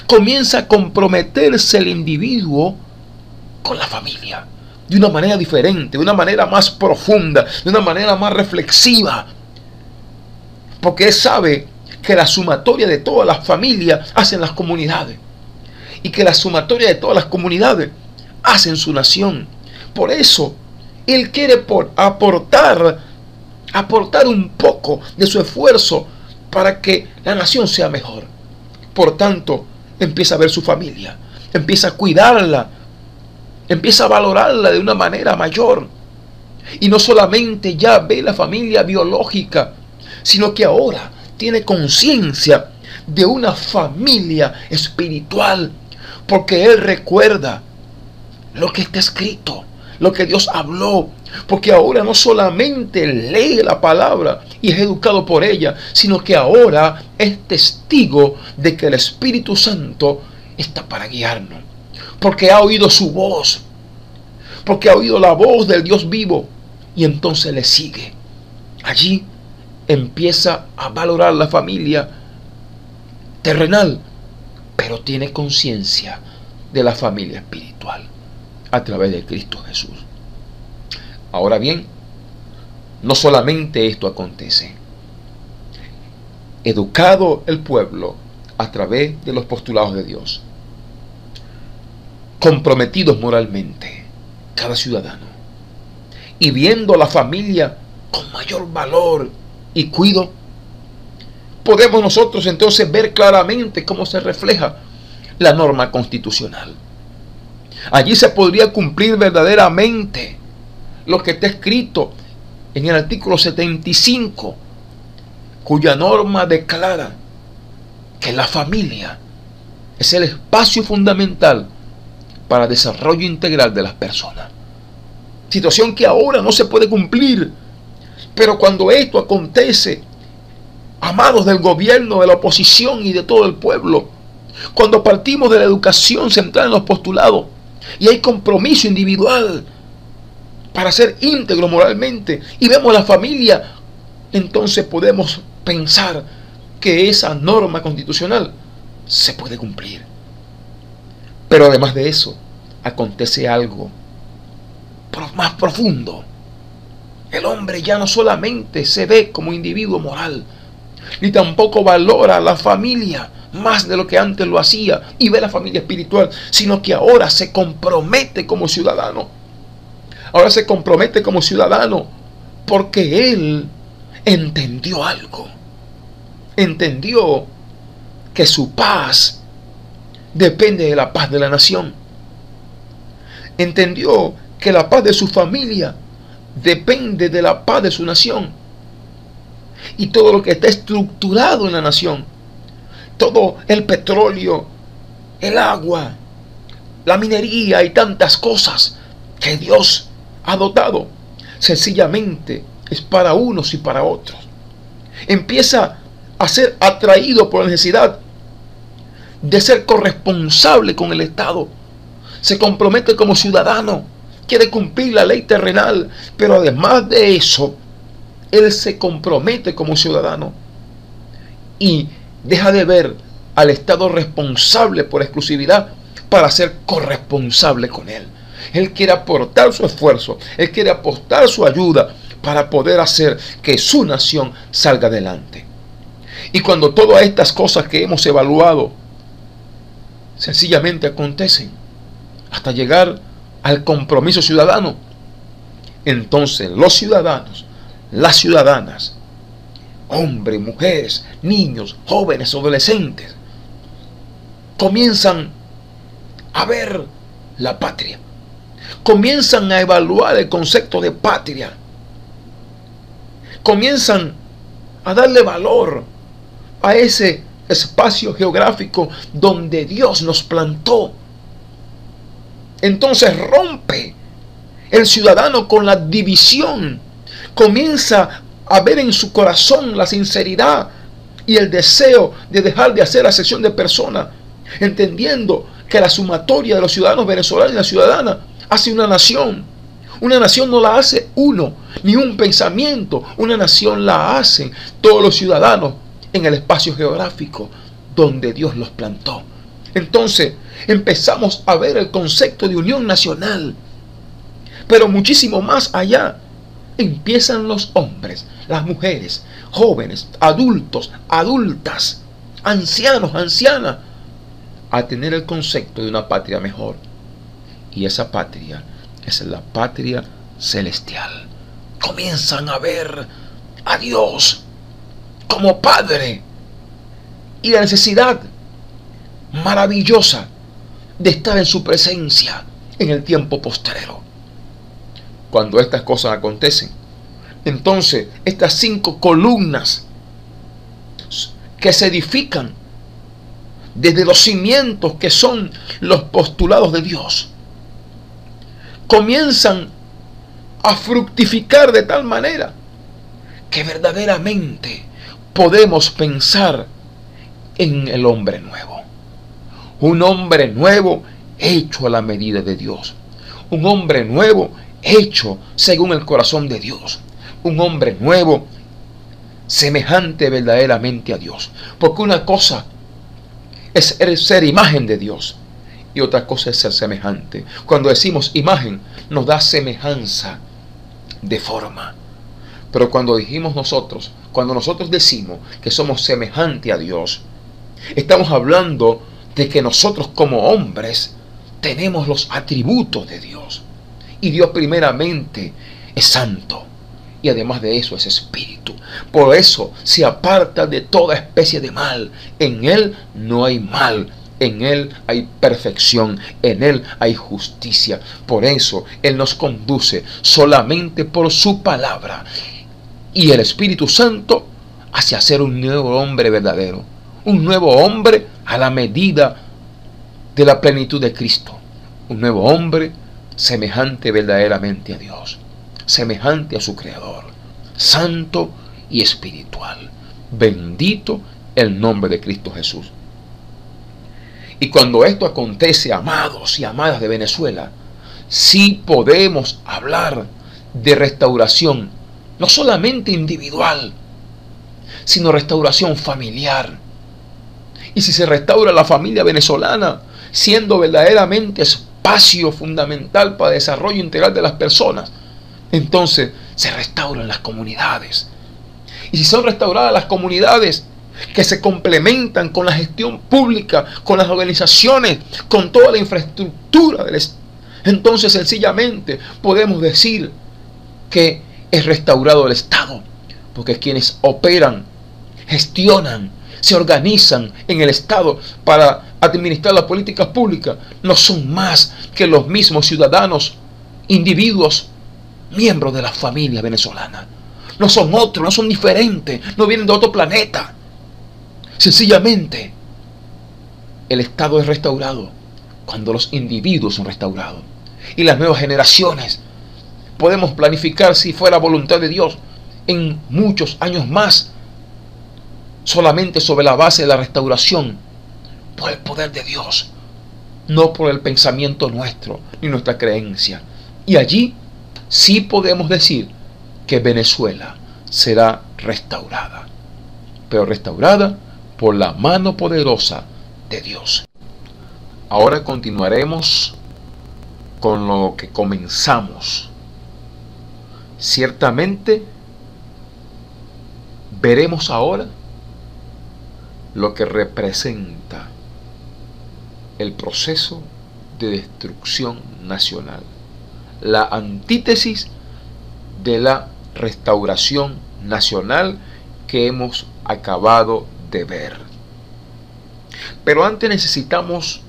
Comienza a comprometerse el individuo con la familia de una manera diferente, de una manera más profunda, de una manera más reflexiva, porque él sabe que la sumatoria de todas las familias hacen las comunidades y que la sumatoria de todas las comunidades hacen su nación. Por eso él quiere aportar un poco de su esfuerzo para que la nación sea mejor. Por tanto, empieza a ver su familia, empieza a cuidarla, empieza a valorarla de una manera mayor. Y no solamente ya ve la familia biológica, sino que ahora tiene conciencia de una familia espiritual, porque él recuerda lo que está escrito, lo que Dios habló, porque ahora no solamente lee la palabra y es educado por ella, sino que ahora es testigo de que el Espíritu Santo está para guiarnos, porque ha oído su voz, porque ha oído la voz del Dios vivo, y entonces le sigue. Allí empieza a valorar la familia terrenal, pero tiene conciencia de la familia espiritual a través de Cristo Jesús. Ahora bien, no solamente esto acontece. Educado el pueblo a través de los postulados de Dios, comprometidos moralmente cada ciudadano, y viendo la familia con mayor valor y cuidado, podemos nosotros entonces ver claramente cómo se refleja la norma constitucional. Allí se podría cumplir verdaderamente lo que está escrito en el artículo 75, cuya norma declara que la familia es el espacio fundamental para el desarrollo integral de las personas. Situación que ahora no se puede cumplir, pero cuando esto acontece, amados del gobierno, de la oposición y de todo el pueblo, cuando partimos de la educación centrada en los postulados y hay compromiso individual para ser íntegro moralmente y vemos la familia, entonces podemos pensar que esa norma constitucional se puede cumplir. Pero además de eso, acontece algo más profundo. El hombre ya no solamente se ve como individuo moral, ni tampoco valora a la familia más de lo que antes lo hacía y ve la familia espiritual, sino que ahora se compromete como ciudadano. Ahora se compromete como ciudadano porque él entendió algo. Entendió que su paz depende de la paz de la nación. Entendió que la paz de su familia depende de la paz de su nación. Y todo lo que está estructurado en la nación, todo el petróleo, el agua, la minería y tantas cosas que Dios ha dotado, sencillamente es para unos y para otros. Empieza a ser atraído por la necesidad de ser corresponsable con el Estado. Se compromete como ciudadano, quiere cumplir la ley terrenal, pero además de eso, él se compromete como ciudadano y deja de ver al Estado responsable por exclusividad para ser corresponsable con él. Él quiere aportar su esfuerzo, él quiere apostar su ayuda para poder hacer que su nación salga adelante. Y cuando todas estas cosas que hemos evaluado sencillamente acontecen hasta llegar al compromiso ciudadano, entonces los ciudadanos, las ciudadanas, hombres, mujeres, niños, jóvenes, adolescentes, comienzan a ver la patria, comienzan a evaluar el concepto de patria, comienzan a darle valor a ese espacio geográfico donde Dios nos plantó. Entonces rompe el ciudadano con la división, comienza a ver en su corazón la sinceridad y el deseo de dejar de hacer acepción de personas, entendiendo que la sumatoria de los ciudadanos venezolanos y la ciudadana hace una nación. Una nación no la hace uno, ni un pensamiento. Una nación la hacen todos los ciudadanos en el espacio geográfico donde Dios los plantó. Entonces empezamos a ver el concepto de unión nacional. Pero muchísimo más allá, empiezan los hombres, las mujeres, jóvenes, adultos, adultas, ancianos, ancianas, a tener el concepto de una patria mejor. Y esa patria es la patria celestial. Comienzan a ver a Dios como Padre y la necesidad maravillosa de estar en su presencia en el tiempo postrero. Cuando estas cosas acontecen, entonces estas 5 columnas que se edifican desde los cimientos que son los postulados de Dios, comienzan a fructificar de tal manera que verdaderamente podemos pensar en el hombre nuevo. Un hombre nuevo hecho a la medida de Dios. Un hombre nuevo hecho según el corazón de Dios. Un hombre nuevo semejante verdaderamente a Dios. Porque una cosa es ser imagen de Dios y otra cosa es ser semejante. Cuando decimos imagen, nos da semejanza de forma. Pero cuando nosotros decimos que somos semejante a Dios, estamos hablando de que nosotros como hombres tenemos los atributos de Dios. Y Dios primeramente es santo. Y además de eso es espíritu. Por eso se aparta de toda especie de mal. En Él no hay mal. En Él hay perfección. En Él hay justicia. Por eso Él nos conduce solamente por su palabra. Y el Espíritu Santo hacia ser un nuevo hombre verdadero. Un nuevo hombre a la medida de la plenitud de Cristo. Un nuevo hombre semejante verdaderamente a Dios. Semejante a su Creador, santo y espiritual. Bendito el nombre de Cristo Jesús. Y cuando esto acontece, amados y amadas de Venezuela, sí podemos hablar de restauración, no solamente individual, sino restauración familiar. Y si se restaura la familia venezolana, siendo verdaderamente espacio fundamental para el desarrollo integral de las personas, entonces se restauran las comunidades. Y si son restauradas las comunidades que se complementan con la gestión pública, con las organizaciones, con toda la infraestructura del Estado, entonces sencillamente podemos decir que es restaurado el Estado, porque quienes operan, gestionan, se organizan en el Estado para administrar las políticas públicas no son más que los mismos ciudadanos, individuos, miembros de la familia venezolana. No son otros, no son diferentes, no vienen de otro planeta. Sencillamente, el Estado es restaurado cuando los individuos son restaurados. Y las nuevas generaciones, podemos planificar, si fuera voluntad de Dios, en muchos años más, solamente sobre la base de la restauración, por el poder de Dios, no por el pensamiento nuestro, ni nuestra creencia. Y allí sí podemos decir que Venezuela será restaurada, pero restaurada por la mano poderosa de Dios. Ahora continuaremos con lo que comenzamos. Ciertamente veremos ahora lo que representa el proceso de destrucción nacional, la antítesis de la restauración nacional que hemos acabado de ver. Pero antes necesitamos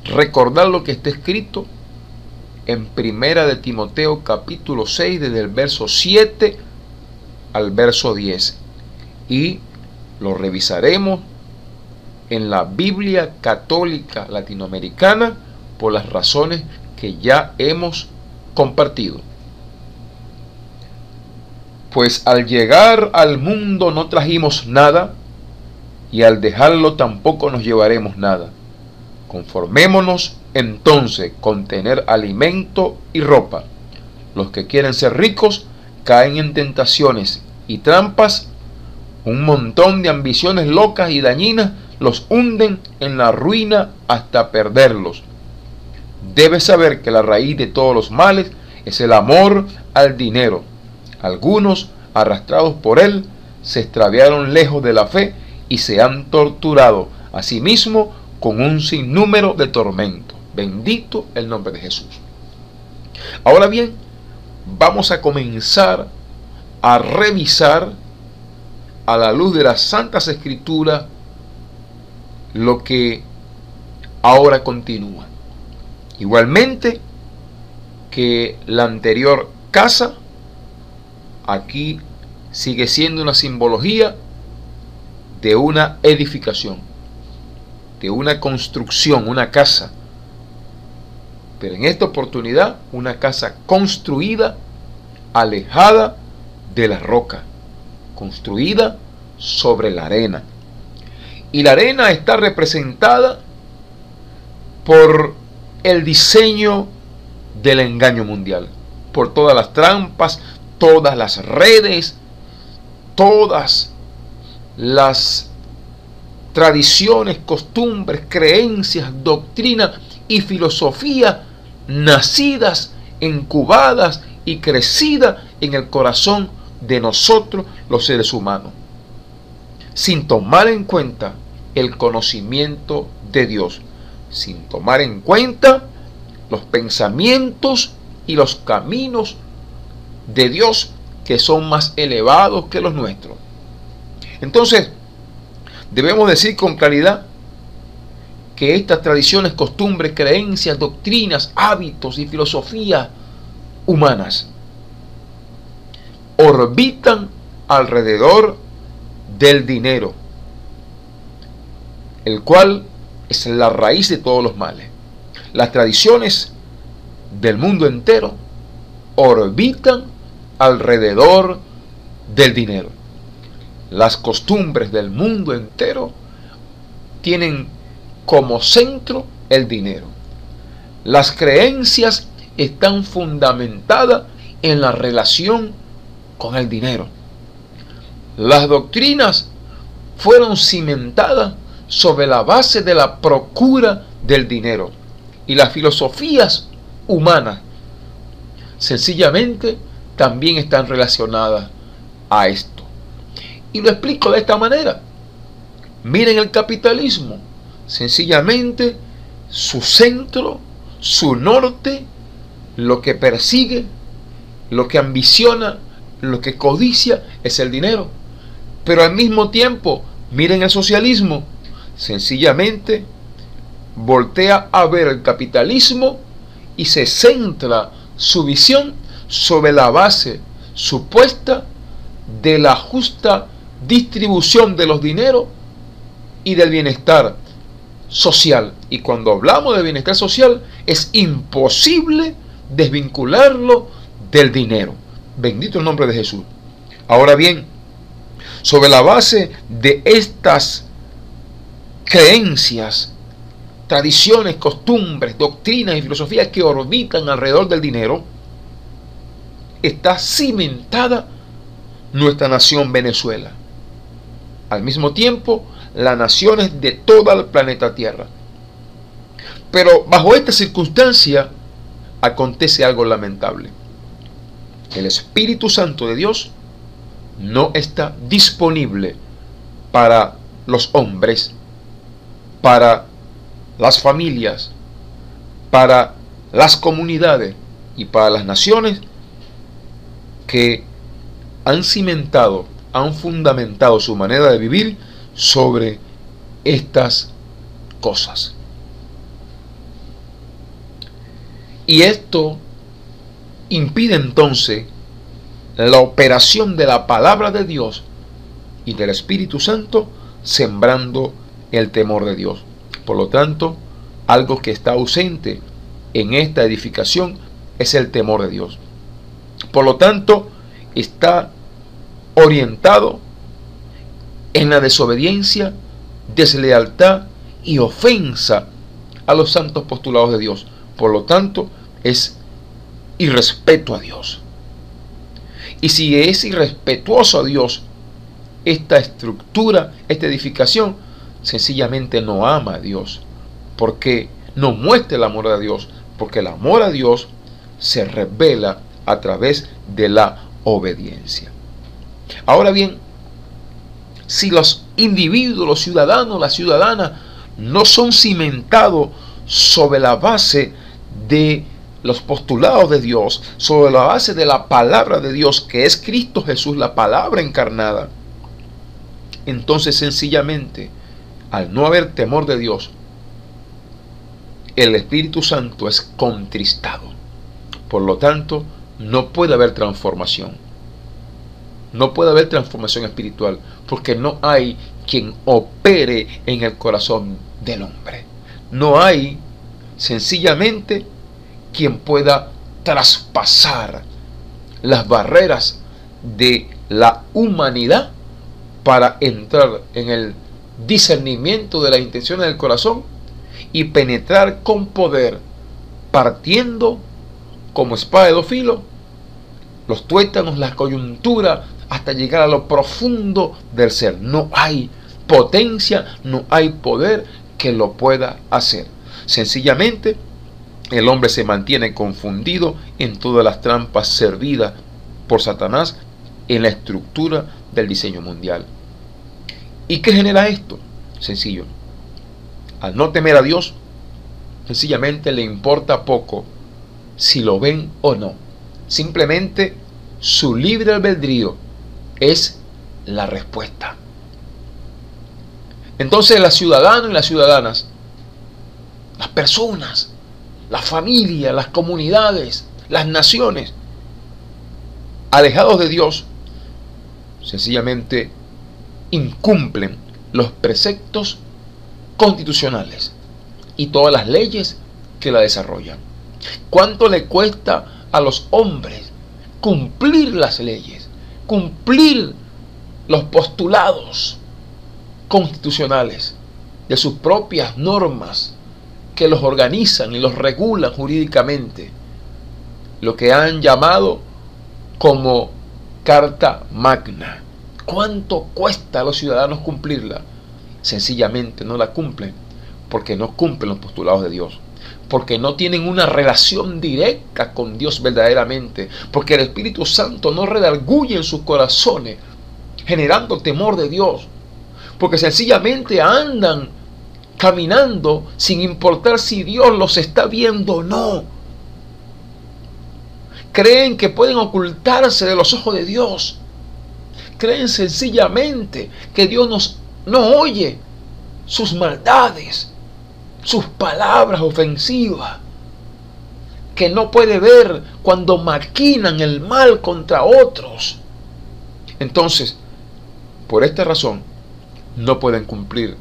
recordar lo que está escrito en Primera de Timoteo capítulo 6, desde el verso 7 al verso 10, y lo revisaremos en la Biblia Católica Latinoamericana por las razones que ya hemos compartido. Pues al llegar al mundo no trajimos nada, y al dejarlo tampoco nos llevaremos nada. Conformémonos entonces con tener alimento y ropa. Los que quieren ser ricos caen en tentaciones y trampas. Un montón de ambiciones locas y dañinas los hunden en la ruina hasta perderlos. Debes saber que la raíz de todos los males es el amor al dinero. Algunos, arrastrados por él, se extraviaron lejos de la fe y se han torturado a sí mismos con un sinnúmero de tormentos. Bendito el nombre de Jesús. Ahora bien, vamos a comenzar a revisar a la luz de las Santas Escrituras lo que ahora continúa. Igualmente que la anterior casa, aquí sigue siendo una simbología de una edificación, de una construcción, una casa. Pero en esta oportunidad, una casa construida, alejada de la roca, construida sobre la arena. Y la arena está representada por el diseño del engaño mundial, por todas las trampas, todas las redes, todas las tradiciones, costumbres, creencias, doctrinas y filosofía nacidas, incubadas y crecidas en el corazón de nosotros los seres humanos, sin tomar en cuenta el conocimiento de Dios, sin tomar en cuenta los pensamientos y los caminos de Dios que son más elevados que los nuestros. Entonces, debemos decir con claridad que estas tradiciones, costumbres, creencias, doctrinas, hábitos y filosofías humanas orbitan alrededor del dinero, el cual es la raíz de todos los males. Las tradiciones del mundo entero orbitan alrededor del dinero. Las costumbres del mundo entero tienen como centro el dinero. Las creencias están fundamentadas en la relación con el dinero. Las doctrinas fueron cimentadas sobre la base de la procura del dinero, y las filosofías humanas sencillamente también están relacionadas a esto. Y lo explico de esta manera. Miren el capitalismo. Sencillamente su centro, su norte, lo que persigue, lo que ambiciona, lo que codicia es el dinero. Pero al mismo tiempo, miren el socialismo. Sencillamente voltea a ver el capitalismo y se centra su visión sobre la base supuesta de la justa distribución de los dineros y del bienestar social. Y cuando hablamos de bienestar social, es imposible desvincularlo del dinero. Bendito el nombre de Jesús. Ahora bien, sobre la base de estas creencias, tradiciones, costumbres, doctrinas y filosofías que orbitan alrededor del dinero, está cimentada nuestra nación Venezuela. Al mismo tiempo, las naciones de todo el planeta Tierra. Pero bajo esta circunstancia acontece algo lamentable. El Espíritu Santo de Dios no está disponible para los hombres, para las familias, para las comunidades y para las naciones que han cimentado, han fundamentado su manera de vivir sobre estas cosas. Y esto impide entonces la operación de la palabra de Dios y del Espíritu Santo, sembrando el temor de Dios. Por lo tanto, algo que está ausente en esta edificación es el temor de Dios. Por lo tanto, está orientado en la desobediencia, deslealtad y ofensa a los santos postulados de Dios. Por lo tanto, es irrespeto a Dios. Y si es irrespetuoso a Dios, esta estructura, esta edificación, sencillamente no ama a Dios, porque no muestra el amor a Dios, porque el amor a Dios se revela a través de la obediencia. Ahora bien, si los individuos, los ciudadanos, las ciudadanas no son cimentados sobre la base de los postulados de Dios, sobre la base de la palabra de Dios, que es Cristo Jesús, la palabra encarnada, entonces sencillamente, al no haber temor de Dios, el Espíritu Santo es contristado. Por lo tanto, no puede haber transformación. No puede haber transformación espiritual, porque no hay quien opere en el corazón del hombre. No hay, sencillamente, quien pueda traspasar las barreras de la humanidad para entrar en el discernimiento de las intenciones del corazón y penetrar con poder, partiendo como espada de dos filos los tuétanos, la coyuntura, hasta llegar a lo profundo del ser. No hay potencia, no hay poder que lo pueda hacer. Sencillamente, el hombre se mantiene confundido en todas las trampas servidas por Satanás en la estructura del diseño mundial. ¿Y qué genera esto? Sencillo. Al no temer a Dios, sencillamente le importa poco si lo ven o no. Simplemente su libre albedrío es la respuesta. Entonces, los ciudadanos y las ciudadanas, las personas, las familias, las comunidades, las naciones, alejados de Dios, sencillamente incumplen los preceptos constitucionales y todas las leyes que la desarrollan. ¿Cuánto le cuesta a los hombres cumplir las leyes, cumplir los postulados constitucionales de sus propias normas que los organizan y los regulan jurídicamente? Lo que han llamado como Carta Magna. ¿Cuánto cuesta a los ciudadanos cumplirla? Sencillamente no la cumplen porque no cumplen los postulados de Dios, porque no tienen una relación directa con Dios verdaderamente, porque el Espíritu Santo no redarguye en sus corazones generando temor de Dios, porque sencillamente andan caminando sin importar si Dios los está viendo o no. Creen que pueden ocultarse de los ojos de Dios. Creen sencillamente que Dios no oye sus maldades, sus palabras ofensivas, que no puede ver cuando maquinan el mal contra otros. Entonces, por esta razón, no pueden cumplir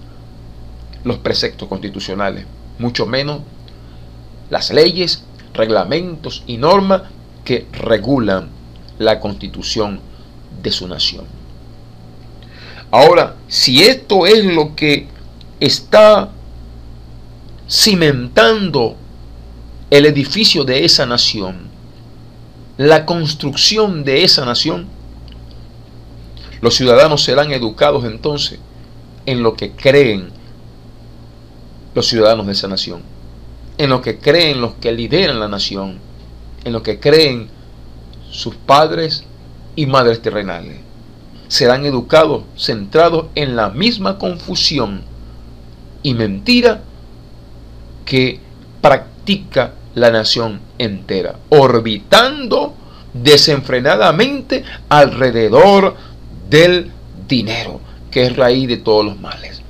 los preceptos constitucionales, mucho menos las leyes, reglamentos y normas que regulan la constitución de su nación. Ahora, si esto es lo que está cimentando el edificio de esa nación, la construcción de esa nación, los ciudadanos serán educados entonces en lo que creen los ciudadanos de esa nación, en lo que creen los que lideran la nación, en lo que creen sus padres y madres terrenales. Serán educados centrados en la misma confusión y mentira que practica la nación entera, orbitando desenfrenadamente alrededor del dinero, que es raíz de todos los males.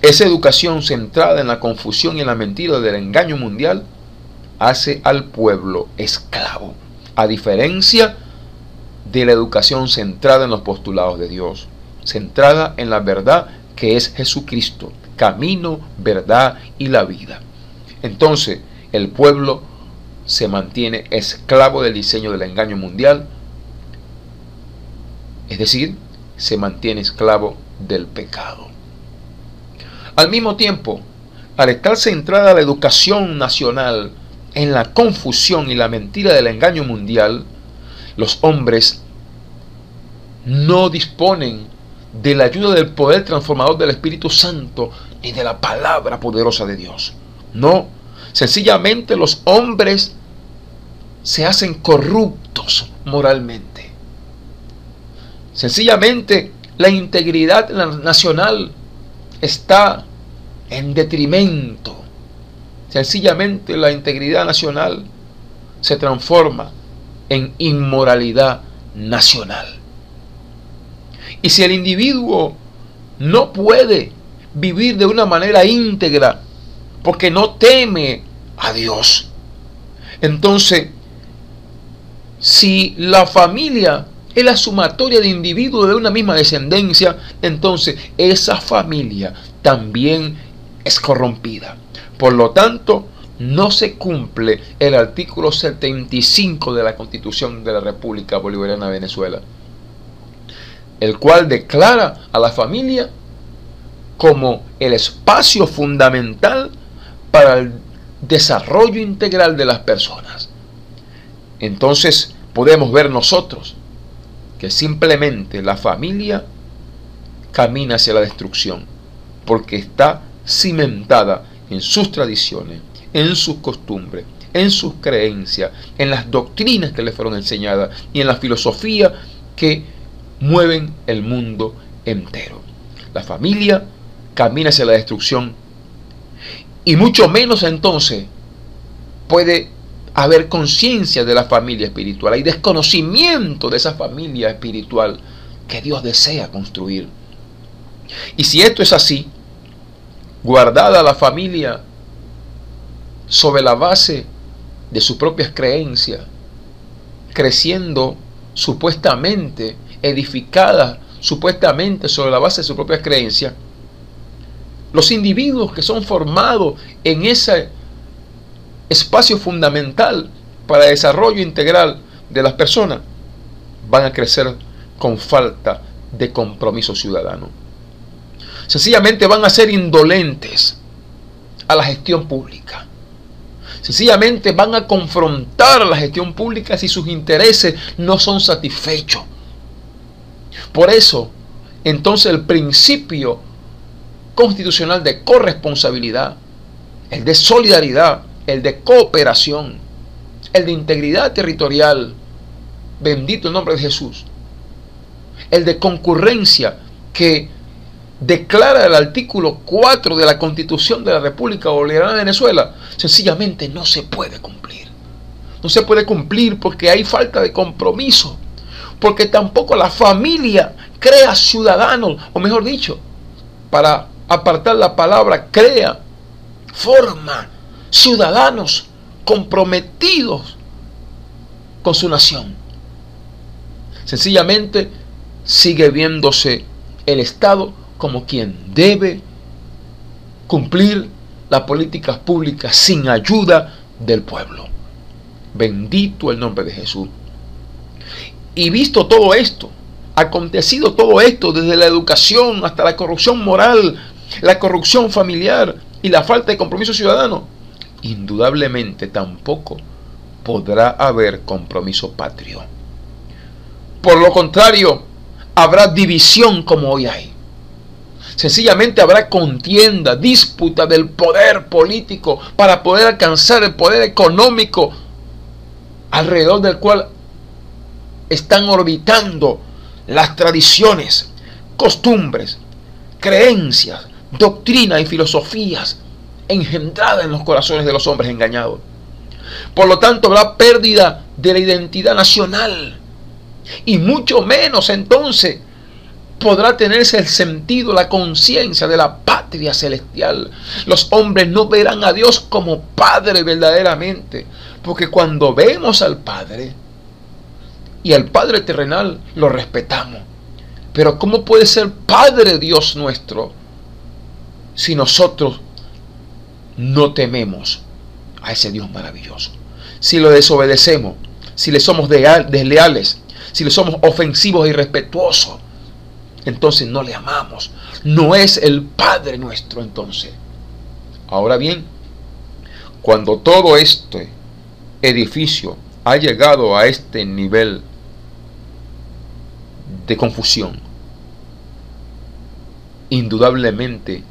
Esa educación centrada en la confusión y en la mentira del engaño mundial hace al pueblo esclavo, a diferencia de la educación centrada en los postulados de Dios, centrada en la verdad que es Jesucristo, camino, verdad y la vida. Entonces el pueblo se mantiene esclavo del diseño del engaño mundial, es decir, se mantiene esclavo del pecado. Al mismo tiempo, al estar centrada la educación nacional en la confusión y la mentira del engaño mundial, los hombres no disponen de la ayuda del poder transformador del Espíritu Santo ni de la palabra poderosa de Dios. No, sencillamente los hombres se hacen corruptos moralmente. Sencillamente la integridad nacional está en detrimento. Sencillamente la integridad nacional se transforma en inmoralidad nacional. Y si el individuo no puede vivir de una manera íntegra porque no teme a Dios, entonces, si la familia es la sumatoria de individuos de una misma descendencia, entonces esa familia también es corrompida. Por lo tanto, no se cumple el artículo 75 de la Constitución de la República Bolivariana de Venezuela, el cual declara a la familia como el espacio fundamental para el desarrollo integral de las personas. Entonces podemos ver nosotros que simplemente la familia camina hacia la destrucción, porque está cimentada en sus tradiciones, en sus costumbres, en sus creencias, en las doctrinas que le fueron enseñadas y en la filosofía que mueven el mundo entero. La familia camina hacia la destrucción y mucho menos entonces puede haber conciencia de la familia espiritual. Hay desconocimiento de esa familia espiritual que Dios desea construir. Y si esto es así, guardada la familia sobre la base de sus propias creencias, creciendo supuestamente, edificada supuestamente sobre la base de sus propias creencias, los individuos que son formados en ese espacio fundamental para el desarrollo integral de las personas van a crecer con falta de compromiso ciudadano. Sencillamente van a ser indolentes a la gestión pública. Sencillamente van a confrontar la gestión pública si sus intereses no son satisfechos. Por eso, entonces, el principio constitucional de corresponsabilidad, el de solidaridad, el de cooperación, el de integridad territorial, bendito el nombre de Jesús, el de concurrencia que declara el artículo 4 de la Constitución de la República Bolivariana de Venezuela, sencillamente no se puede cumplir. No se puede cumplir porque hay falta de compromiso, porque tampoco la familia crea ciudadanos, o mejor dicho, para apartar la palabra crea, forma ciudadanos comprometidos con su nación. Sencillamente sigue viéndose el Estado como quien debe cumplir las políticas públicas sin ayuda del pueblo. Bendito el nombre de Jesús. Y visto todo esto, acontecido todo esto, desde la educación hasta la corrupción moral, la corrupción familiar y la falta de compromiso ciudadano, indudablemente tampoco podrá haber compromiso patrio. Por lo contrario, habrá división como hoy hay. Sencillamente habrá contienda, disputa del poder político para poder alcanzar el poder económico alrededor del cual están orbitando las tradiciones, costumbres, creencias, doctrinas y filosofías engendradas en los corazones de los hombres engañados. Por lo tanto, habrá pérdida de la identidad nacional y mucho menos entonces podrá tenerse el sentido, la conciencia de la patria celestial. Los hombres no verán a Dios como Padre verdaderamente, porque cuando vemos al Padre y al Padre terrenal lo respetamos. Pero ¿cómo puede ser Padre Dios nuestro si nosotros no tememos a ese Dios maravilloso? Si lo desobedecemos, si le somos desleales, si le somos ofensivos e irrespetuosos, entonces no le amamos. No es el Padre nuestro entonces. Ahora bien, cuando todo este edificio ha llegado a este nivel de confusión, indudablemente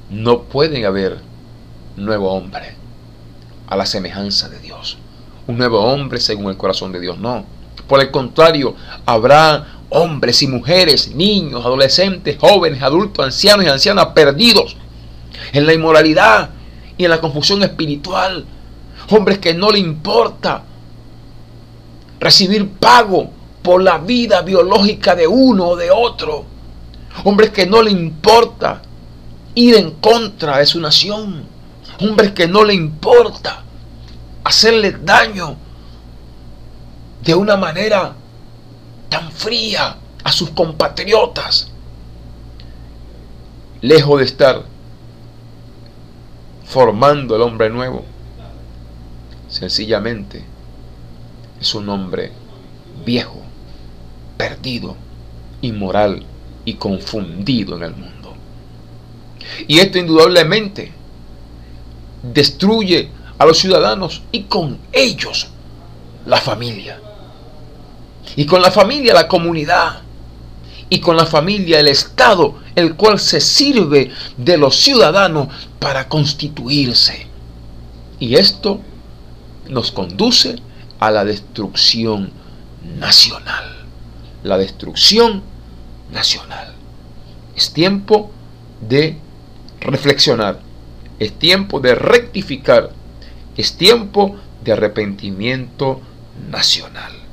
no puede haber nuevo hombre a la semejanza de Dios, un nuevo hombre según el corazón de Dios. No, por el contrario, habrá hombres y mujeres, niños, adolescentes, jóvenes, adultos, ancianos y ancianas perdidos en la inmoralidad y en la confusión espiritual. Hombres que no le importa recibir pago por la vida biológica de uno o de otro. Hombres que no le importa ir en contra de su nación. Hombres que no le importa hacerle daño de una manera tan fría a sus compatriotas. Lejos de estar formando el hombre nuevo, sencillamente es un hombre viejo, perdido, inmoral y confundido en el mundo. Y esto indudablemente destruye a los ciudadanos y con ellos la familia. Y con la familia la comunidad. Y con la familia el Estado, el cual se sirve de los ciudadanos para constituirse. Y esto nos conduce a la destrucción nacional. La destrucción nacional. Es tiempo de reflexionar. Es tiempo de rectificar. Es tiempo de arrepentimiento nacional.